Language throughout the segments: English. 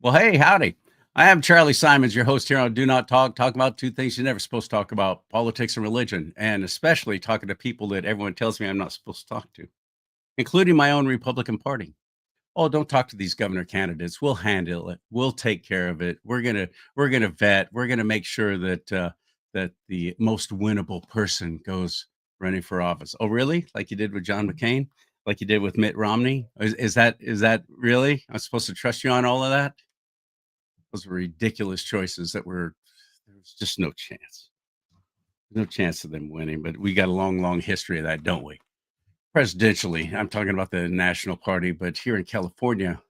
Well, hey, howdy. I am Charlie Simons, your host here on Do Not Talk. Talk about two things you're never supposed to talk about: politics and religion, and especially talking to people that everyone tells me I'm not supposed to talk to, including my own Republican Party. Oh, don't talk to these governor candidates. We'll handle it. We'll take care of it. We're gonna vet. We're gonna make sure that the most winnable person goes running for office. Oh, really? Like you did with John McCain? Like you did with Mitt Romney? Is that really? I'm supposed to trust you on all of that? Those were ridiculous choices that were there was just no chance. No chance of them winning, but we got a long, long history of that, don't we? Presidentially, I'm talking about the national party, but here in California,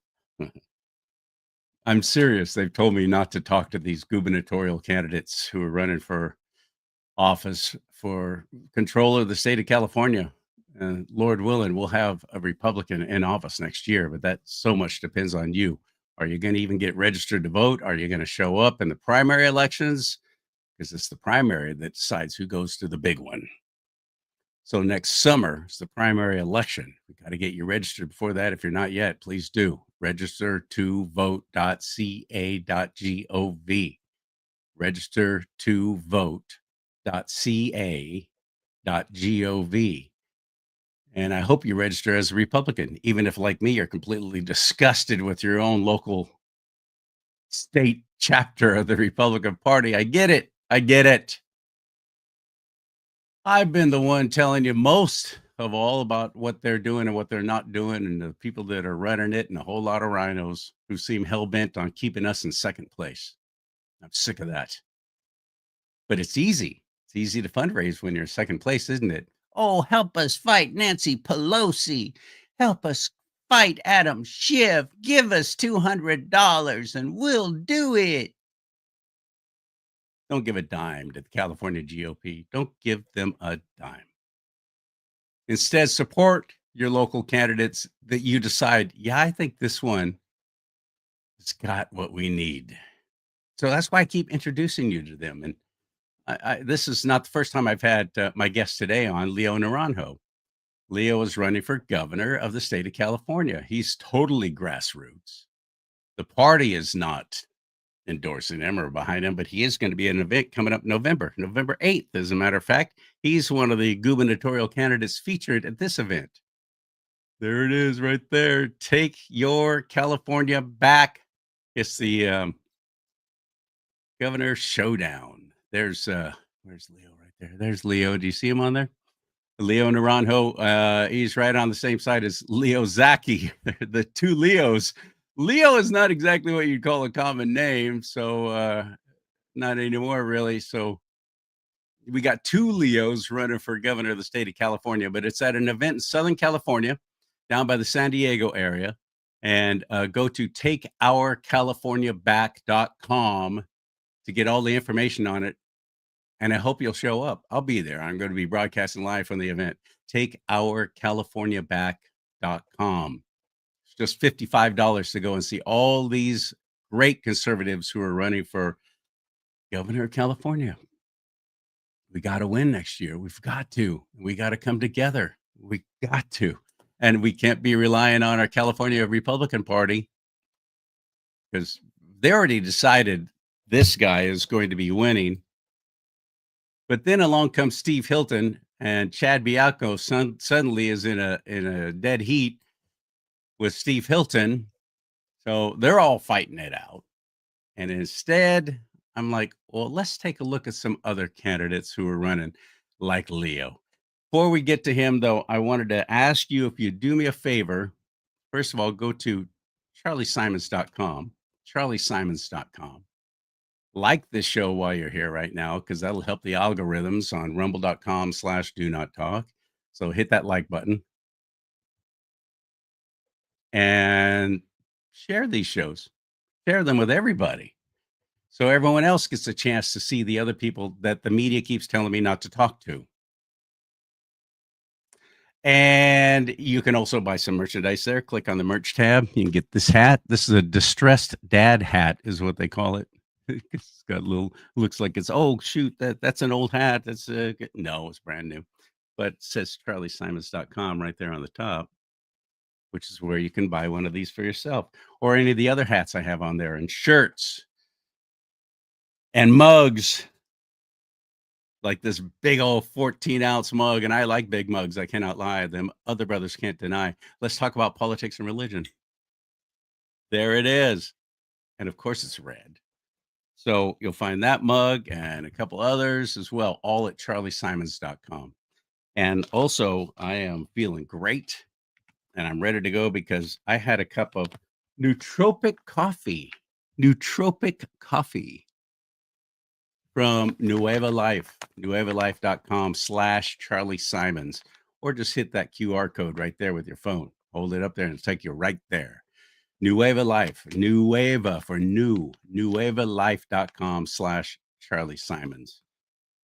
I'm serious. They've told me not to talk to these gubernatorial candidates who are running for office for control of the state of California. Lord willing, we'll have a Republican in office next year, but that so much depends on you. Are you going to even get registered to vote? Are you going to show up in the primary elections? Because it's the primary that decides who goes to the big one. So next summer is the primary election. We got to get you registered before that. If you're not yet, please do. Register to vote.ca.gov. Register to vote.ca.gov. And I hope you register as a Republican, even if, like me, you're completely disgusted with your own local state chapter of the Republican Party. I get it. I get it. I've been the one telling you most of all about what they're doing and what they're not doing, and the people that are running it, and a whole lot of rhinos who seem hell bent on keeping us in second place. I'm sick of that. But it's easy. It's easy to fundraise when you're second place, isn't it? Oh, help us fight Nancy Pelosi. Help us fight Adam Schiff. Give us $200 and we'll do it. Don't give a dime to the California GOP. Don't give them a dime. Instead, support your local candidates that you decide, yeah, I think this one has got what we need. So that's why I keep introducing you to them. And this is not the first time I've had my guest today on, Leo Naranjo. Leo is running for governor of the state of California. He's totally grassroots. The party is not endorsing him or behind him, but he is going to be at an event coming up November 8th. As a matter of fact, he's one of the gubernatorial candidates featured at this event. There it is right there. Take your California back. It's the governor showdown. Where's Leo right there? There's Leo. Do you see him on there? Leo Naranjo. He's right on the same side as Leo Zaki. The two Leos. Leo is not exactly what you'd call a common name, so not anymore, really. So we got two Leos running for governor of the state of California, but it's at an event in Southern California, down by the San Diego area. And go to takeourcaliforniaback.com to get all the information on it. And I hope you'll show up. I'll be there. I'm going to be broadcasting live from the event. Takeourcaliforniaback.com. It's just $55 to go and see all these great conservatives who are running for governor of California. We got to win next year. We've got to. We got to come together. We got to. And we can't be relying on our California Republican Party because they already decided this guy is going to be winning. But then along comes Steve Hilton, and Chad Bianco suddenly is in a dead heat with Steve Hilton. So they're all fighting it out. And instead, I'm like, well, let's take a look at some other candidates who are running like Leo. Before we get to him, though, I wanted to ask you if you'd do me a favor. First of all, go to charliesimons.com, charliesimons.com. Like this show while you're here right now, because that'll help the algorithms on rumble.com/do not talk. So hit that like button and share these shows, share them with everybody. So everyone else gets a chance to see the other people that the media keeps telling me not to talk to. And you can also buy some merchandise there. Click on the merch tab. You can get this hat. This is a distressed dad hat, is what they call it. It's got looks like it's, oh, shoot, that's an old hat. That's no, it's brand new. But it says charliesimons.com right there on the top. which is where you can buy one of these for yourself, or any of the other hats I have on there, and shirts and mugs, like this big old 14-ounce mug. And I like big mugs. I cannot lie. Them other brothers can't deny. Let's talk about politics and religion. There it is. And of course, it's red. So you'll find that mug and a couple others as well, all at charliesimons.com. And also, I am feeling great and I'm ready to go because I had a cup of nootropic coffee. Nootropic coffee from Nueva Life, nuevalife.com/Charlie Simons, or just hit that QR code right there with your phone. Hold it up there and it'll take you right there. Nueva Life, Nueva for new, nuevalife.com/Charlie Simons.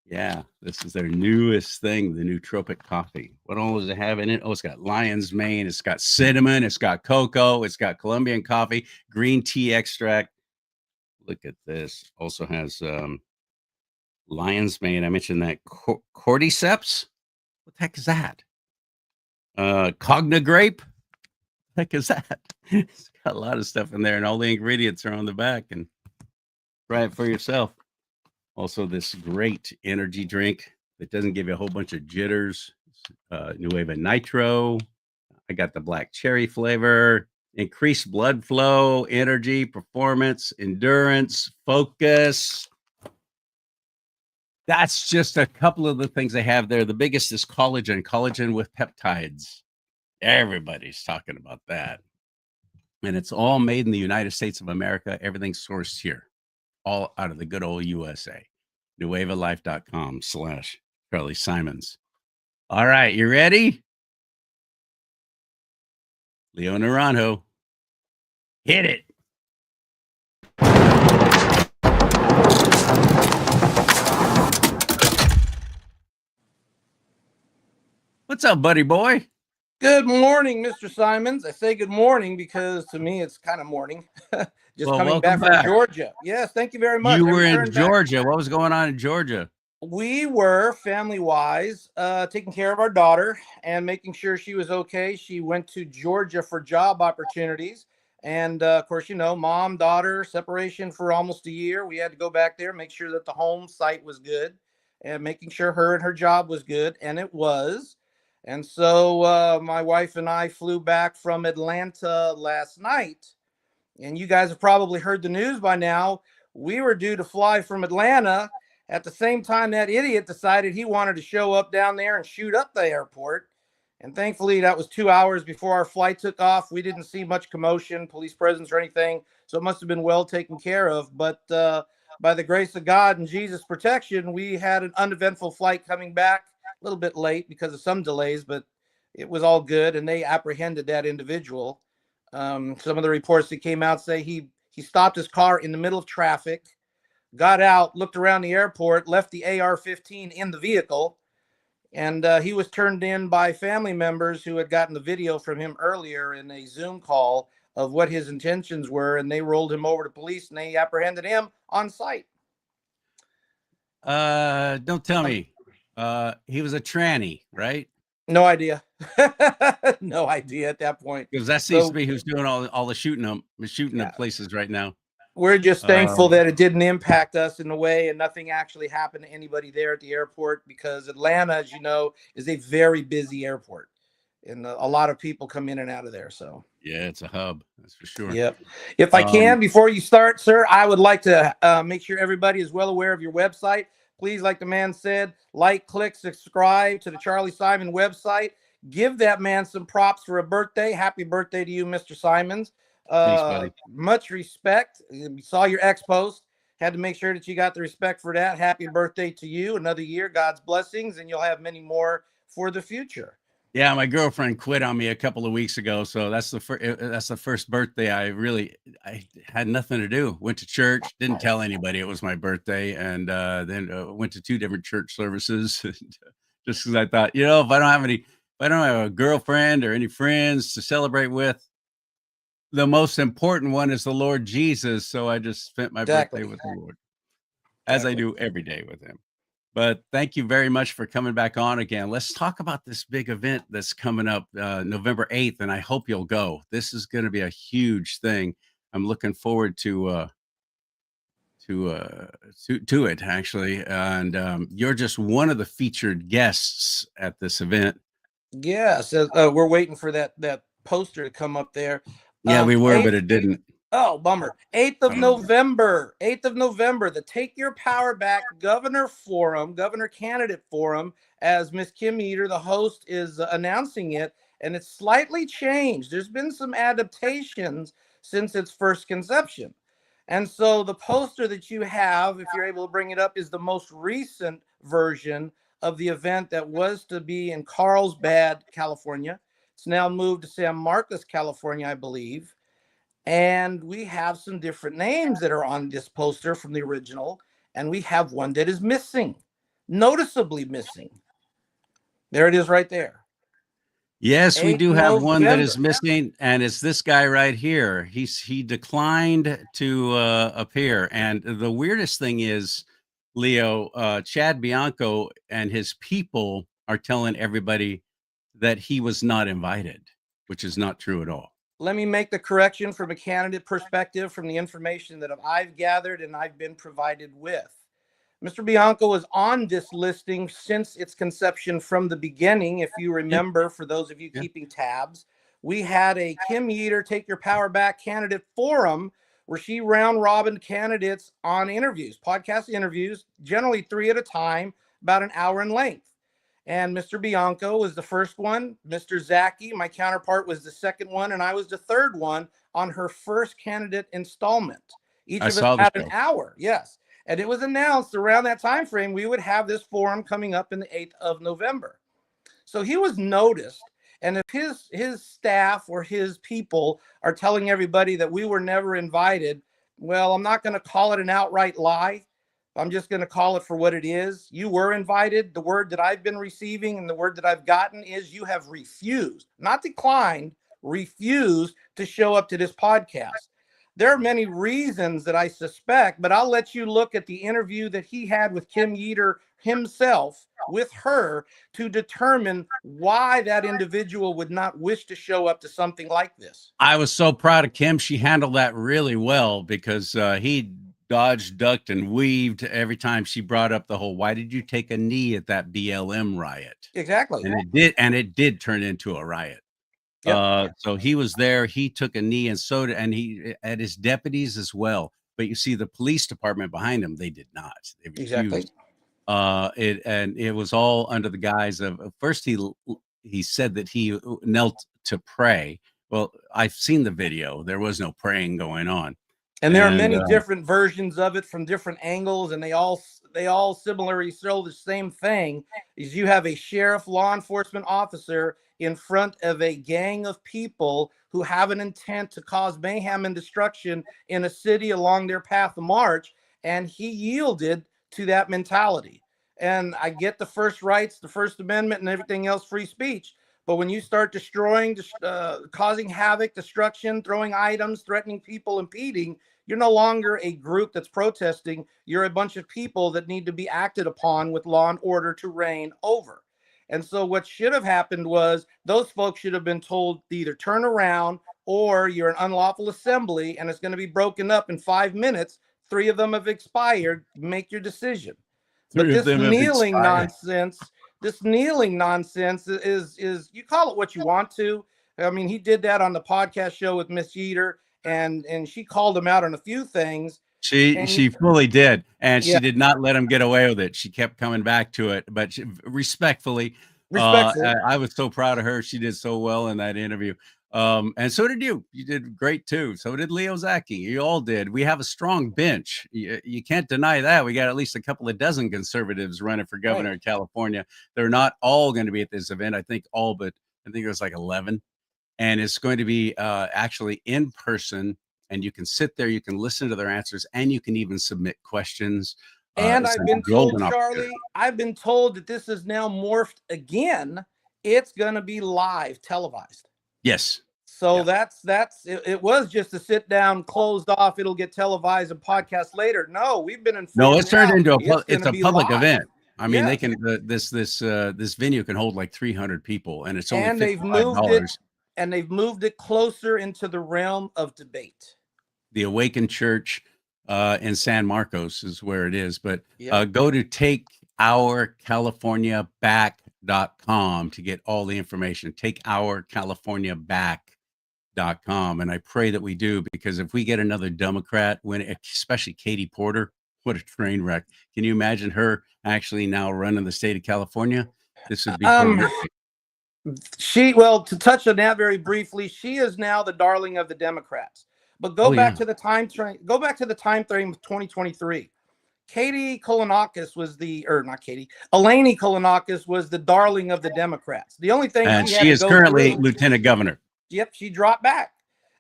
Yeah, this is their newest thing, the nootropic coffee. What all does it have in it? Oh, it's got lion's mane, it's got cinnamon, it's got cocoa, it's got Colombian coffee, green tea extract. Look at this. Also has lion's mane. I mentioned that cordyceps. What the heck is that? Cogna grape. What the heck is that? It's got a lot of stuff in there, and all the ingredients are on the back. And try it for yourself. Also, this great energy drink that doesn't give you a whole bunch of jitters. Nueva Nitro. I got the black cherry flavor. Increased blood flow, energy, performance, endurance, focus. That's just a couple of the things they have there. The biggest is collagen with peptides. Everybody's talking about that. And it's all made in the United States of America. Everything's sourced here, all out of the good old USA. nuevalife.com/Charlie Simons. All right, you ready? Leo Naranjo, hit it. What's up, buddy boy? Good morning, Mr. Simons. I say good morning because to me it's kind of morning. Just coming back from Georgia. Yes, thank you very much. You were in Georgia. What was going on in Georgia? We were family-wise taking care of our daughter and making sure she was okay. She went to Georgia for job opportunities. And of course, you know, mom, daughter separation for almost a year. We had to go back there, make sure that the home site was good and making sure her and her job was good. And it was. And so my wife and I flew back from Atlanta last night. And you guys have probably heard the news by now. We were due to fly from Atlanta at the same time that idiot decided he wanted to show up down there and shoot up the airport. And thankfully, that was 2 hours before our flight took off. We didn't see much commotion, police presence, or anything. So it must have been well taken care of. But by the grace of God and Jesus' protection, we had an uneventful flight coming back. A little bit late because of some delays, but it was all good. And they apprehended that individual. Some of the reports that came out say he stopped his car in the middle of traffic, got out, looked around the airport, left the AR-15 in the vehicle, and he was turned in by family members who had gotten the video from him earlier in a Zoom call of what his intentions were, and they rolled him over to police and they apprehended him on site. Don't tell me. He was a tranny, right? No idea. No idea at that point. Because that seems to be who's doing all the shooting at places right now. We're just thankful that it didn't impact us in a way and nothing actually happened to anybody there at the airport because Atlanta, as you know, is a very busy airport and a lot of people come in and out of there. So yeah, it's a hub. That's for sure. Yep. If I can, before you start, sir, I would like to make sure everybody is well aware of your website. Please, like the man said, like, click, subscribe to the Charlie Simon website. Give that man some props for a birthday. Happy birthday to you, Mr. Simons. Thanks, buddy. Much respect. We saw your ex post. Had to make sure that you got the respect for that. Happy birthday to you. Another year, God's blessings, and you'll have many more for the future. Yeah, my girlfriend quit on me a couple of weeks ago, so that's the first birthday I had nothing to do. Went to church, didn't tell anybody it was my birthday, and then went to 2 different church services, just because I thought, you know, if I don't have a girlfriend or any friends to celebrate with, the most important one is the Lord Jesus. So I just spent my birthday with the Lord, as I do every day with him. But thank you very much for coming back on again. Let's talk about this big event that's coming up November 8th, and I hope you'll go. This is going to be a huge thing. I'm looking forward to uh to it actually, and you're just one of the featured guests at this event. Yes, we're waiting for that poster to come up there. Yeah, we were, but 8th. it didn't. Oh, bummer. 8th of Oh. November. 8th of November, the Take Your Power Back Governor Forum, Governor Candidate Forum, as Miss Kim Eater, the host, is announcing it. And it's slightly changed. There's been some adaptations since its first conception. And so the poster that you have, if you're able to bring it up, is the most recent version of the event that was to be in Carlsbad, California. It's now moved to San Marcos, California, I believe. And we have some different names that are on this poster from the original. And we have one that is missing, noticeably missing. There it is right there. Yes, we 8th do have one that November. is missing, and it's this guy right here. He declined to appear, and the weirdest thing is, Leo, Chad Bianco and his people are telling everybody that he was not invited, which is not true at all. Let me make the correction from a candidate perspective from the information that I've gathered and I've been provided with. Mr. Bianco was on this listing since its conception from the beginning. If you remember, for those of you keeping tabs, we had a Kim Eater Take Your Power Back Candidate Forum where she round robin candidates on interviews, podcast interviews, generally 3 at a time, about an hour in length. And Mr. Bianco was the first one. Mr. Zaki, my counterpart, was the second one, and I was the third one on her first candidate installment. Each of us had an hour, yes. And it was announced around that time frame we would have this forum coming up in the 8th of November. So he was noticed. And if his staff or his people are telling everybody that we were never invited, well, I'm not going to call it an outright lie. I'm just going to call it for what it is. You were invited. The word that I've been receiving and the word that I've gotten is you have refused, not declined, refused to show up to this podcast. There are many reasons that I suspect, but I'll let you look at the interview that he had with Kim Eater himself with her to determine why that individual would not wish to show up to something like this. I was so proud of Kim. She handled that really well because he dodged, ducked, and weaved every time she brought up the whole, why did you take a knee at that BLM riot? Exactly. And it did turn into a riot. Yep. So he was there, he took a knee, and so did, and he had his deputies as well. But you see the police department behind him, they did not. They refused. Exactly. It was all under the guise of, first he said that he knelt to pray. Well, I've seen the video. There was no praying going on. And there are many different versions of it from different angles, and they all similarly show the same thing. Is you have a sheriff, law enforcement officer in front of a gang of people who have an intent to cause mayhem and destruction in a city along their path of march, and he yielded to that mentality. And I get the first rights, the First Amendment, and everything else, free speech. But when you start destroying, causing havoc, destruction, throwing items, threatening people, impeding, you're no longer a group that's protesting. You're a bunch of people that need to be acted upon with law and order to reign over. And so what should have happened was those folks should have been told to either turn around or you're an unlawful assembly and it's going to be broken up in 5 minutes. 3 of them have expired. Make your decision. But this kneeling nonsense... This kneeling nonsense is you call it what you want to. I mean, he did that on the podcast show with Miss Eater, and she called him out on a few things. She fully did, and she did not let him get away with it. She kept coming back to it, but respectfully, I was so proud of her. She did so well in that interview. And so did you. You did great too. So did Leo Zaki. You all did. We have a strong bench. You can't deny that. We got at least a couple of dozen conservatives running for governor of California. They're not all going to be at this event. I think it was like 11. And it's going to be actually in person. And you can sit there, you can listen to their answers, and you can even submit questions. And I've been told, Charlie, I've been told that this is now morphed again. It's going to be live, televised. Yes. So it was just a sit down, closed off. It'll get televised and podcast later. No, we've been informed. No, it's turned into it's a public event. I mean, they Yes, can this venue can hold like 300 people, and it's only and $55. they've moved it closer into the realm of debate. The Awakened Church in San Marcos is where it is. But Yep. go to takeourcaliforniaback.com to get all the information. Takeourcaliforniaback.com. And I pray that we do, because if we get another Democrat win, especially Katie Porter, what a train wreck. Can you imagine her actually now running the state of California? This would be Um, horrific. well, to touch on that very briefly, she is now the darling of the Democrats. But Oh, yeah. go back to the time frame of 2023. Katie Kolonakis was or not Katie, Eleni Kolonakis was the darling of the Democrats. The only thing And she had she to is go currently through, lieutenant governor. yep, she dropped back.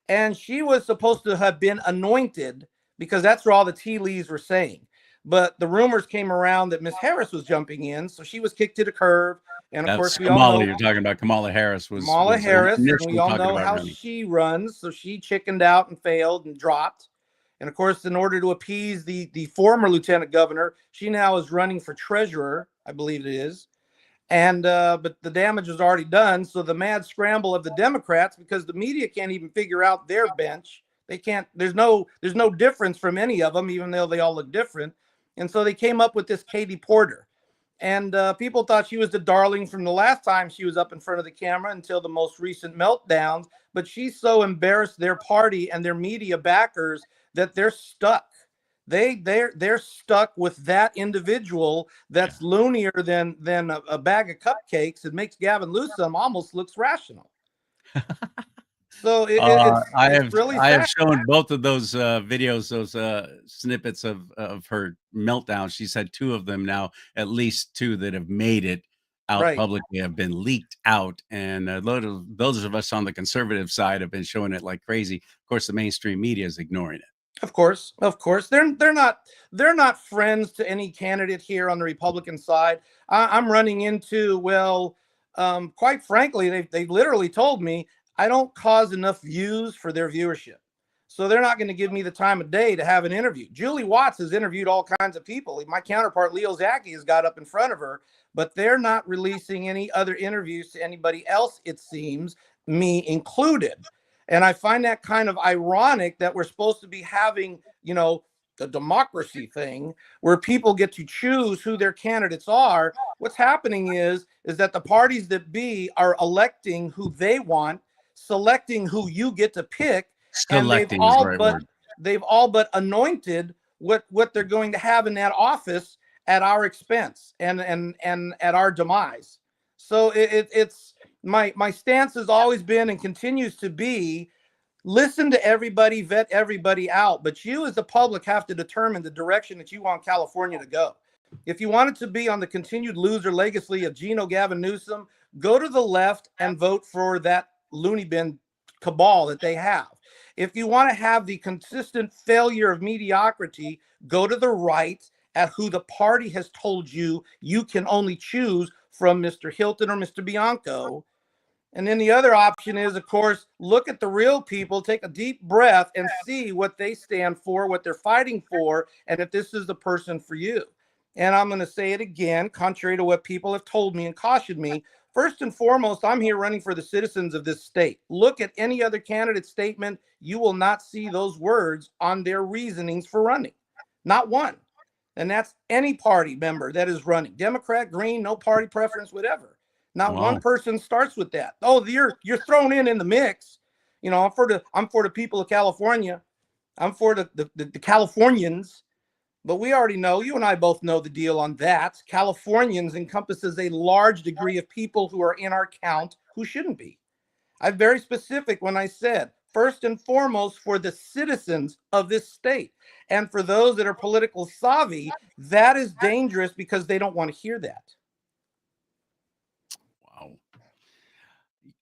And she was supposed to have been anointed, because that's where all the tea leaves were saying. But the rumors came around that Miss Harris was jumping in, so she was kicked to the curb. And of That's course, we all Kamala know you're talking about. Kamala Harris Kamala was Harris, and we initially all talking know about how running. she runs. So she chickened out and failed and dropped. And of course, in order to appease the former lieutenant governor, she now is running for treasurer, I believe it is. And but the damage was already done. So the mad scramble of the Democrats, because the media can't even figure out their bench. They can't. There's no difference from any of them, even though they all look different. And so they came up with this Katie Porter. And people thought she was the darling from the last time she was up in front of the camera until the most recent meltdowns. But she's so embarrassed their party and their media backers that they're stuck. They're stuck with that individual that's loonier than a bag of cupcakes. It makes Gavin Newsom almost looks rational. So it's really I have sad. shown both of those videos, those snippets of her meltdown. She's had two of them now, at least two that have made it out Right. publicly, have been leaked out, and those of us on the conservative side have been showing it like crazy. Of course, the mainstream media is ignoring it. Of course, they're not friends to any candidate here on the Republican side. I'm running into, well, quite frankly, they literally told me I don't cause enough views for their viewership, so they're not going to give me the time of day to have an interview. Julie Watts has interviewed all kinds of people. My counterpart Leo Zaki has got up in front of her, but they're not releasing any other interviews to anybody else. It seems, me included. And I find that kind of ironic that we're supposed to be having, the democracy thing where people get to choose who their candidates are. What's happening is that the parties that be are electing who they want, selecting who you get to pick, and Selecting is the right word. they've all but anointed what they're going to have in that office at our expense and at our demise. So it's my stance has always been and continues to be: listen to everybody, vet everybody out, but you as the public have to determine the direction that you want California to go. If you want it to be on the continued loser legacy of Gavin Newsom, go to the left and vote for that loony bin cabal that they have. If you want to have the consistent failure of mediocrity, go to the right at who the party has told you can only choose from, Mr. Hilton or Mr. Bianco. And then the other option is, of course, look at the real people, take a deep breath and see what they stand for, what they're fighting for, and if this is the person for you. And I'm going to say it again, contrary to what people have told me and cautioned me. First and foremost, I'm here running for the citizens of this state. Look at any other candidate statement. You will not see those words on their reasonings for running. Not one. And that's any party member that is running. Democrat, Green, no party preference, whatever. Not Wow. one person starts with that. Oh, you're thrown in the mix. I'm for the people of California. I'm for the Californians. But we already know, you and I both know the deal on that. Californians encompasses a large degree of people who are in our count who shouldn't be. I'm very specific when I said, first and foremost, for the citizens of this state. And for those that are political savvy, that is dangerous because they don't want to hear that. Wow.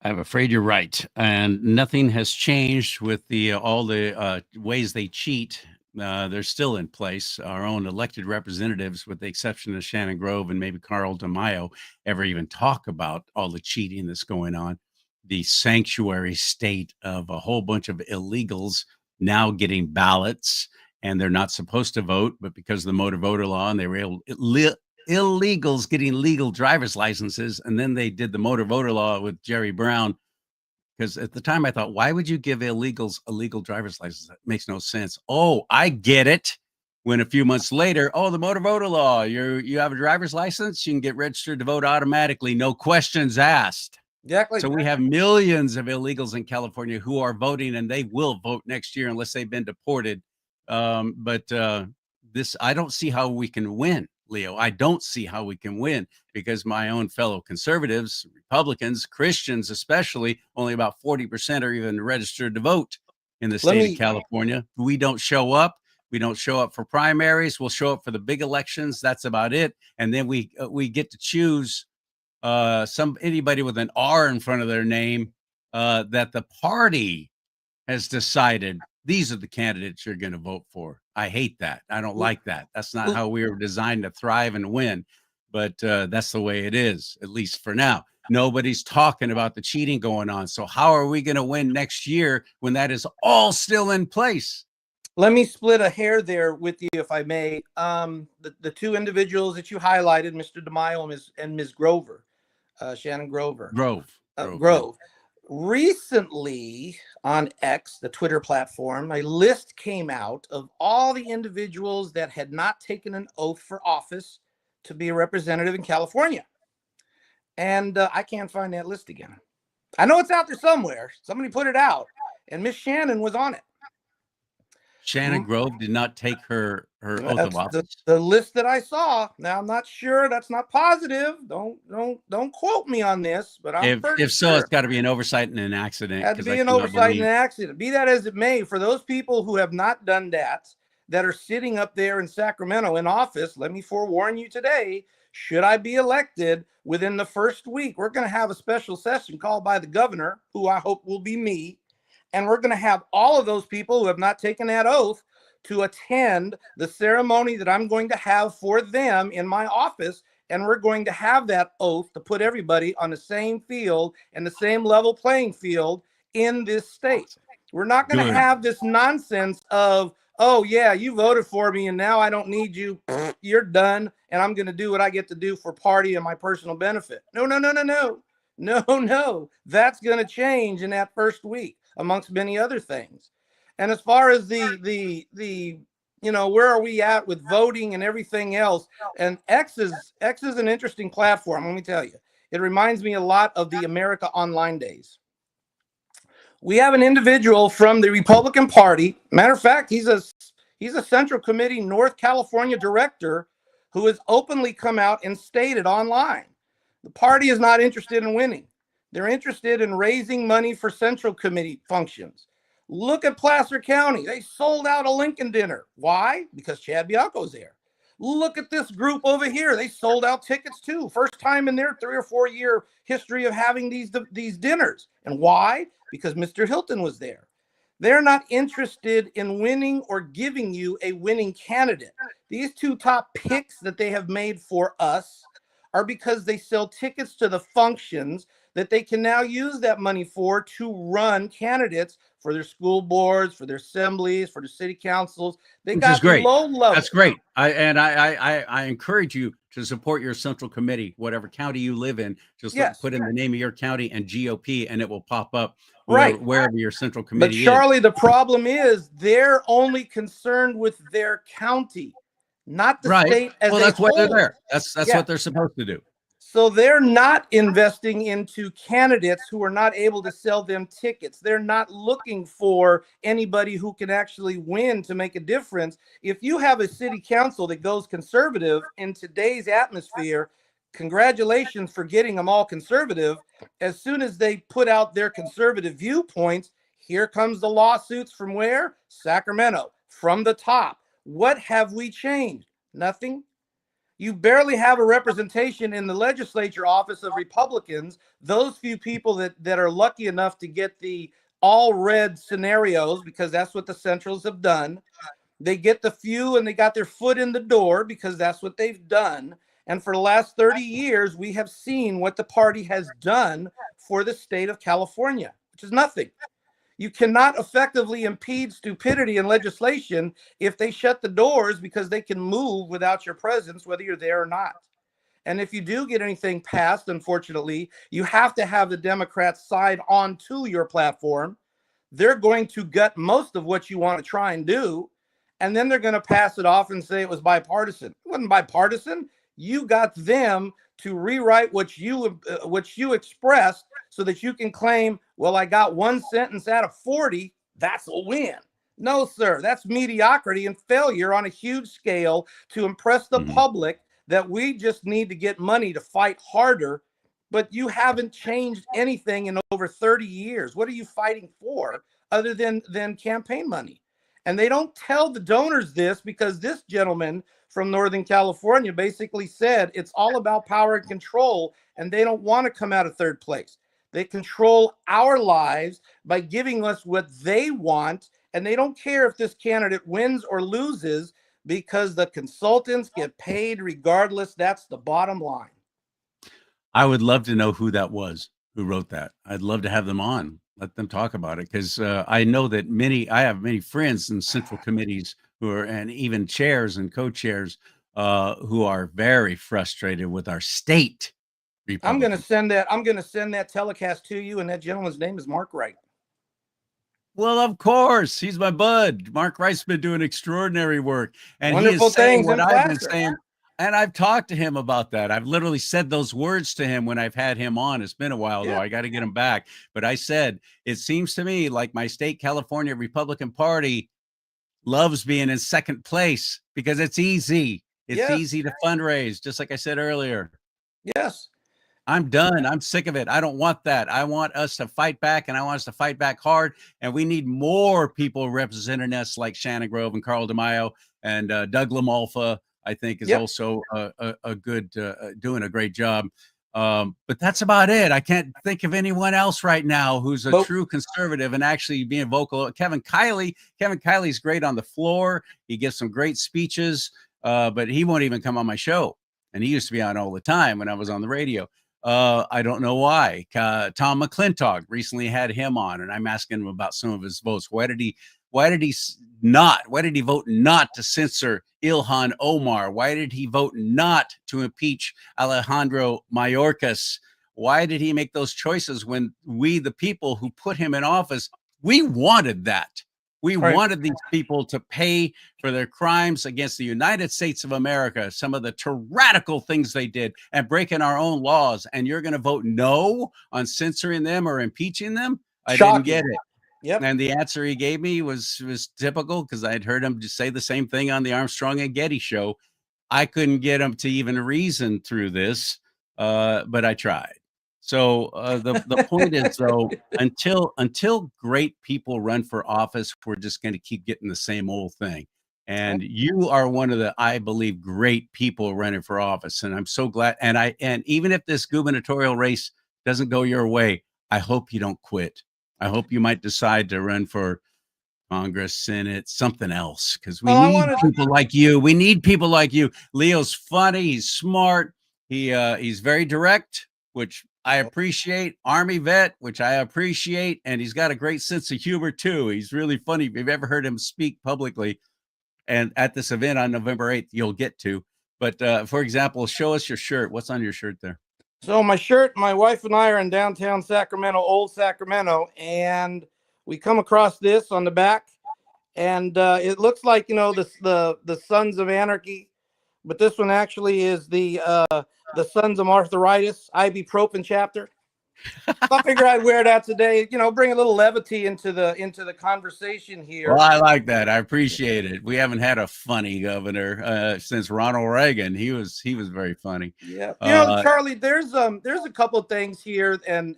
I'm afraid you're right, and nothing has changed with the all the ways they cheat. They're still in place. Our own elected representatives, with the exception of Shannon Grove and maybe Carl DeMaio, ever even talk about all the cheating that's going on. The sanctuary state of a whole bunch of illegals now getting ballots, and they're not supposed to vote, but because of the motor voter law, and they were illegals getting legal driver's licenses, and then they did the motor voter law with Jerry Brown. Because at the time I thought, why would you give illegals a legal driver's license? That makes no sense. Oh, I get it. When a few months later, oh, the motor voter law, you have a driver's license, you can get registered to vote automatically, no questions asked. Exactly. So we have millions of illegals in California who are voting, and they will vote next year unless they've been deported. But this, I don't see how we can win, Leo. I don't see how we can win because my own fellow conservatives, Republicans, Christians, especially, only about 40% are even registered to vote in the state of California. We don't show up. We don't show up for primaries. We'll show up for the big elections. That's about it. And then we get to choose anybody with an R in front of their name that the party has decided these are the candidates you're going to vote for. I hate that. I don't like that. That's not how we were designed to thrive and win. But that's the way it is, at least for now. Nobody's talking about the cheating going on. So how are we going to win next year when that is all still in place? Let me split a hair there with you, if I may. The two individuals that you highlighted, Mr. DeMaio and Ms. Grover, Shannon Grover. Grove. Recently on X, the Twitter platform, a list came out of all the individuals that had not taken an oath for office to be a representative in California. And I can't find that list again. I know it's out there somewhere. Somebody put it out, and Miss Shannon was on it. Shannon Grove did not take her oath of office. The list that I saw. Now I'm not sure. That's not positive. Don't quote me on this. But if so, it's got to be an oversight and an accident. Had to be an oversight and an accident. Be that as it may, for those people who have not done that are sitting up there in Sacramento in office, let me forewarn you today. Should I be elected within the first week, we're going to have a special session called by the governor, who I hope will be me. And we're going to have all of those people who have not taken that oath to attend the ceremony that I'm going to have for them in my office. And we're going to have that oath to put everybody on the same field and the same level playing field in this state. We're not going to have this nonsense of, oh, yeah, you voted for me and now I don't need you. You're done. And I'm going to do what I get to do for party and my personal benefit. No. That's going to change in that first week, amongst many other things. And as far as the where are we at with voting and everything else? And X is an interesting platform. Let me tell you, it reminds me a lot of the America Online days. We have an individual from the Republican Party. Matter of fact, he's a Central Committee North California director who has openly come out and stated online, the party is not interested in winning. They're interested in raising money for Central Committee functions. Look at Placer County. They sold out a Lincoln dinner. Why? Because Chad Bianco's there. Look at this group over here. They sold out tickets too. First time in their 3 or 4 year history of having these dinners. And why? Because Mr. Hilton was there. They're not interested in winning or giving you a winning candidate. These two top picks that they have made for us are because they sell tickets to the functions that they can now use that money for to run candidates for their school boards, for their assemblies, for the city councils. They got low level. That's great. I encourage you to support your Central Committee, whatever county you live in. Just put in the name of your county and GOP, and it will pop up wherever your Central Committee is. But Charlie, the problem is they're only concerned with their county, not the state as a whole. That's why they're there. That's what they're supposed to do. So they're not investing into candidates who are not able to sell them tickets. They're not looking for anybody who can actually win to make a difference. If you have a city council that goes conservative in today's atmosphere, congratulations for getting them all conservative. As soon as they put out their conservative viewpoints, here comes the lawsuits from where? Sacramento, from the top. What have we changed? Nothing. You barely have a representation in the legislature office of Republicans. Those few people that are lucky enough to get the all red scenarios, because that's what the Centrals have done. They get the few and they got their foot in the door because that's what they've done. And for the last 30 years, we have seen what the party has done for the state of California, which is nothing. You cannot effectively impede stupidity in legislation if they shut the doors because they can move without your presence, whether you're there or not. And if you do get anything passed, unfortunately, you have to have the Democrats side onto your platform. They're going to gut most of what you want to try and do. And then they're going to pass it off and say it was bipartisan. It wasn't bipartisan. You got them to rewrite what you expressed so that you can claim, well, I got one sentence out of 40. That's a win. No, sir. That's mediocrity and failure on a huge scale to impress the Mhm. public that we just need to get money to fight harder. But you haven't changed anything in over 30 years. What are you fighting for other than campaign money? And they don't tell the donors this because this gentleman from Northern California basically said it's all about power and control, and they don't want to come out of third place. They control our lives by giving us what they want, and they don't care if this candidate wins or loses because the consultants get paid regardless. That's the bottom line. I would love to know who that was who wrote that. I'd love to have them on, let them talk about it, because I know that I have many friends in central committees who are, and even chairs and co-chairs who are very frustrated with our state I'm going to Republicans. send that. I'm going to send that telecast to you, and that gentleman's name is Mark Wright. Well, of course, he's my bud. Mark Wright's been doing extraordinary work, and he Wonderful is saying things in what I've been plaster. saying. And I've talked to him about that. I've literally said those words to him when I've had him on. It's been a while, though. Yeah. I got to get him back. But I said, it seems to me like my state California Republican Party loves being in second place because it's easy. It's Yes. easy to fundraise, just like I said earlier. Yes. I'm done. I'm sick of it. I don't want that. I want us to fight back, and I want us to fight back hard. And we need more people representing us, like Shannon Grove and Carl DeMaio and Doug LaMalfa. I think is Yep. also a good, doing a great job. But that's about it. I can't think of anyone else right now who's a But true conservative and actually being vocal. Kevin Kiley's great on the floor. He gives some great speeches, but he won't even come on my show. And he used to be on all the time when I was on the radio. I don't know why. Tom McClintock recently had him on, and I'm asking him about some of his votes. Why did he vote not to censor Ilhan Omar? Why did he vote not to impeach Alejandro Mayorkas? Why did he make those choices when we, the people who put him in office, we wanted that? We wanted these people to pay for their crimes against the United States of America, some of the tyrannical things they did, and breaking our own laws. And you're going to vote no on censoring them or impeaching them? I didn't get it. Yep. And the answer he gave me was typical, because I'd heard him just say the same thing on the Armstrong and Getty show. I couldn't get him to even reason through this, but I tried. So the point is, though, until great people run for office, we're just going to keep getting the same old thing. And you are one of the, I believe, great people running for office, and I'm so glad. And even if this gubernatorial race doesn't go your way, I hope you don't quit. I hope you might decide to run for Congress, Senate, something else, because we need people like you. We need people like you. Leo's funny. He's smart. He's very direct, which I appreciate. Army vet, which I appreciate. And he's got a great sense of humor, too. He's really funny. If you've ever heard him speak publicly, and at this event on November 8th, you'll get to. But for example, show us your shirt. What's on your shirt there? So my shirt, my wife and I are in downtown Sacramento, old Sacramento, and we come across this on the back, and it looks like, the Sons of Anarchy, but this one actually is the Sons of Arthritis ibuprofen chapter. I figured I'd wear that today, bring a little levity into the conversation here. Well, I like that. I appreciate it. We haven't had a funny governor since Ronald Reagan. He was very funny. Yeah, Charlie, there's a couple of things here, and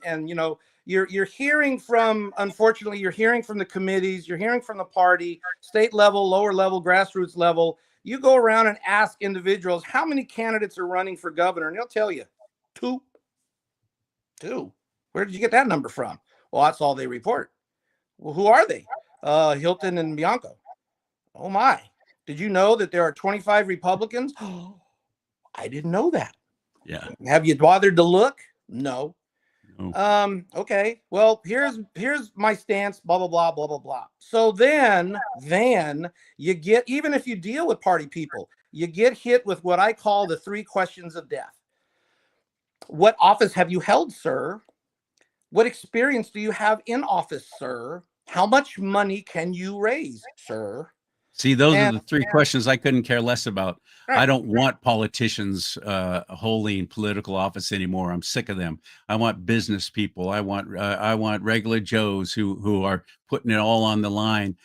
you're hearing from, unfortunately, you're hearing from the committees, you're hearing from the party, state level, lower level, grassroots level. You go around and ask individuals how many candidates are running for governor, and they'll tell you two. Where did you get that number from? Well, that's all they report. Well, who are they? Hilton and Bianco. Oh my. Did you know that there are 25 Republicans? I didn't know that. Yeah. Have you bothered to look? No. No. Okay. Well, here's my stance, blah, blah, blah, blah, blah, blah. So then you get, even if you deal with party people, you get hit with what I call the 3 questions of death. What office have you held, sir? What experience do you have in office, sir? How much money can you raise, sir? See, those are And the three questions I couldn't care less about. I right. don't want politicians holding political office anymore. I'm sick of them. I want business people. I want regular Joes who are putting it all on the line.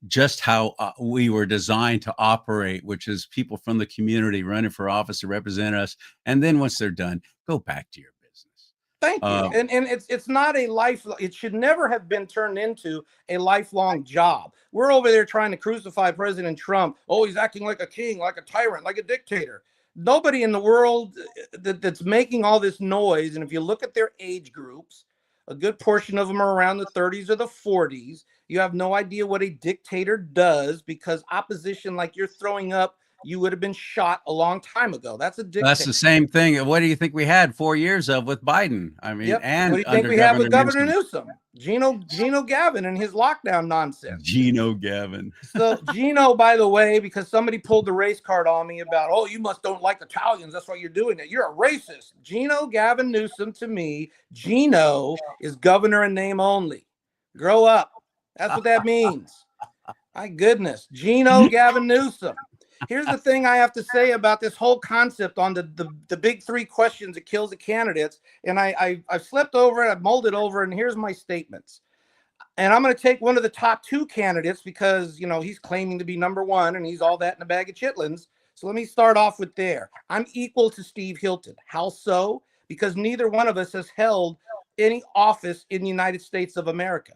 Just how we were designed to operate, which is people from the community running for office to represent us. And then once they're done, go back to your business. Thank you. Uh, And it's not a life. It should never have been turned into a lifelong job. We're over there trying to crucify President Trump. Oh, he's acting like a king, like a tyrant, like a dictator. Nobody in the world that's making all this noise. And if you look at their age groups, a good portion of them are around the 30s or the 40s. You have no idea what a dictator does, because opposition like you're throwing up, you would have been shot a long time ago. That's a that's dictator. the same thing. What do you think we had 4 years of with Biden? I mean, Yep. What do and you think under we have with Governor Governor Newsom. Newsom? Gino Gavin and his lockdown nonsense. Gino Gavin. So Gino, by the way, because somebody pulled the race card on me about, oh, you must don't like Italians. That's why you're doing it. You're a racist. Gino Gavin Newsom, to me, Gino is governor in name only. Grow up. That's what that means. My goodness. Gino Gavin Newsom. Here's the thing I have to say about this whole concept on the big three questions that kills the candidates. And I've slept over it, I've molded over, and here's my statements. And I'm going to take one of the top two candidates because, you know, he's claiming to be number one and he's all that in a bag of chitlins. So let me start off with there. I'm equal to Steve Hilton. How so? Because neither one of us has held any office in the United States of America.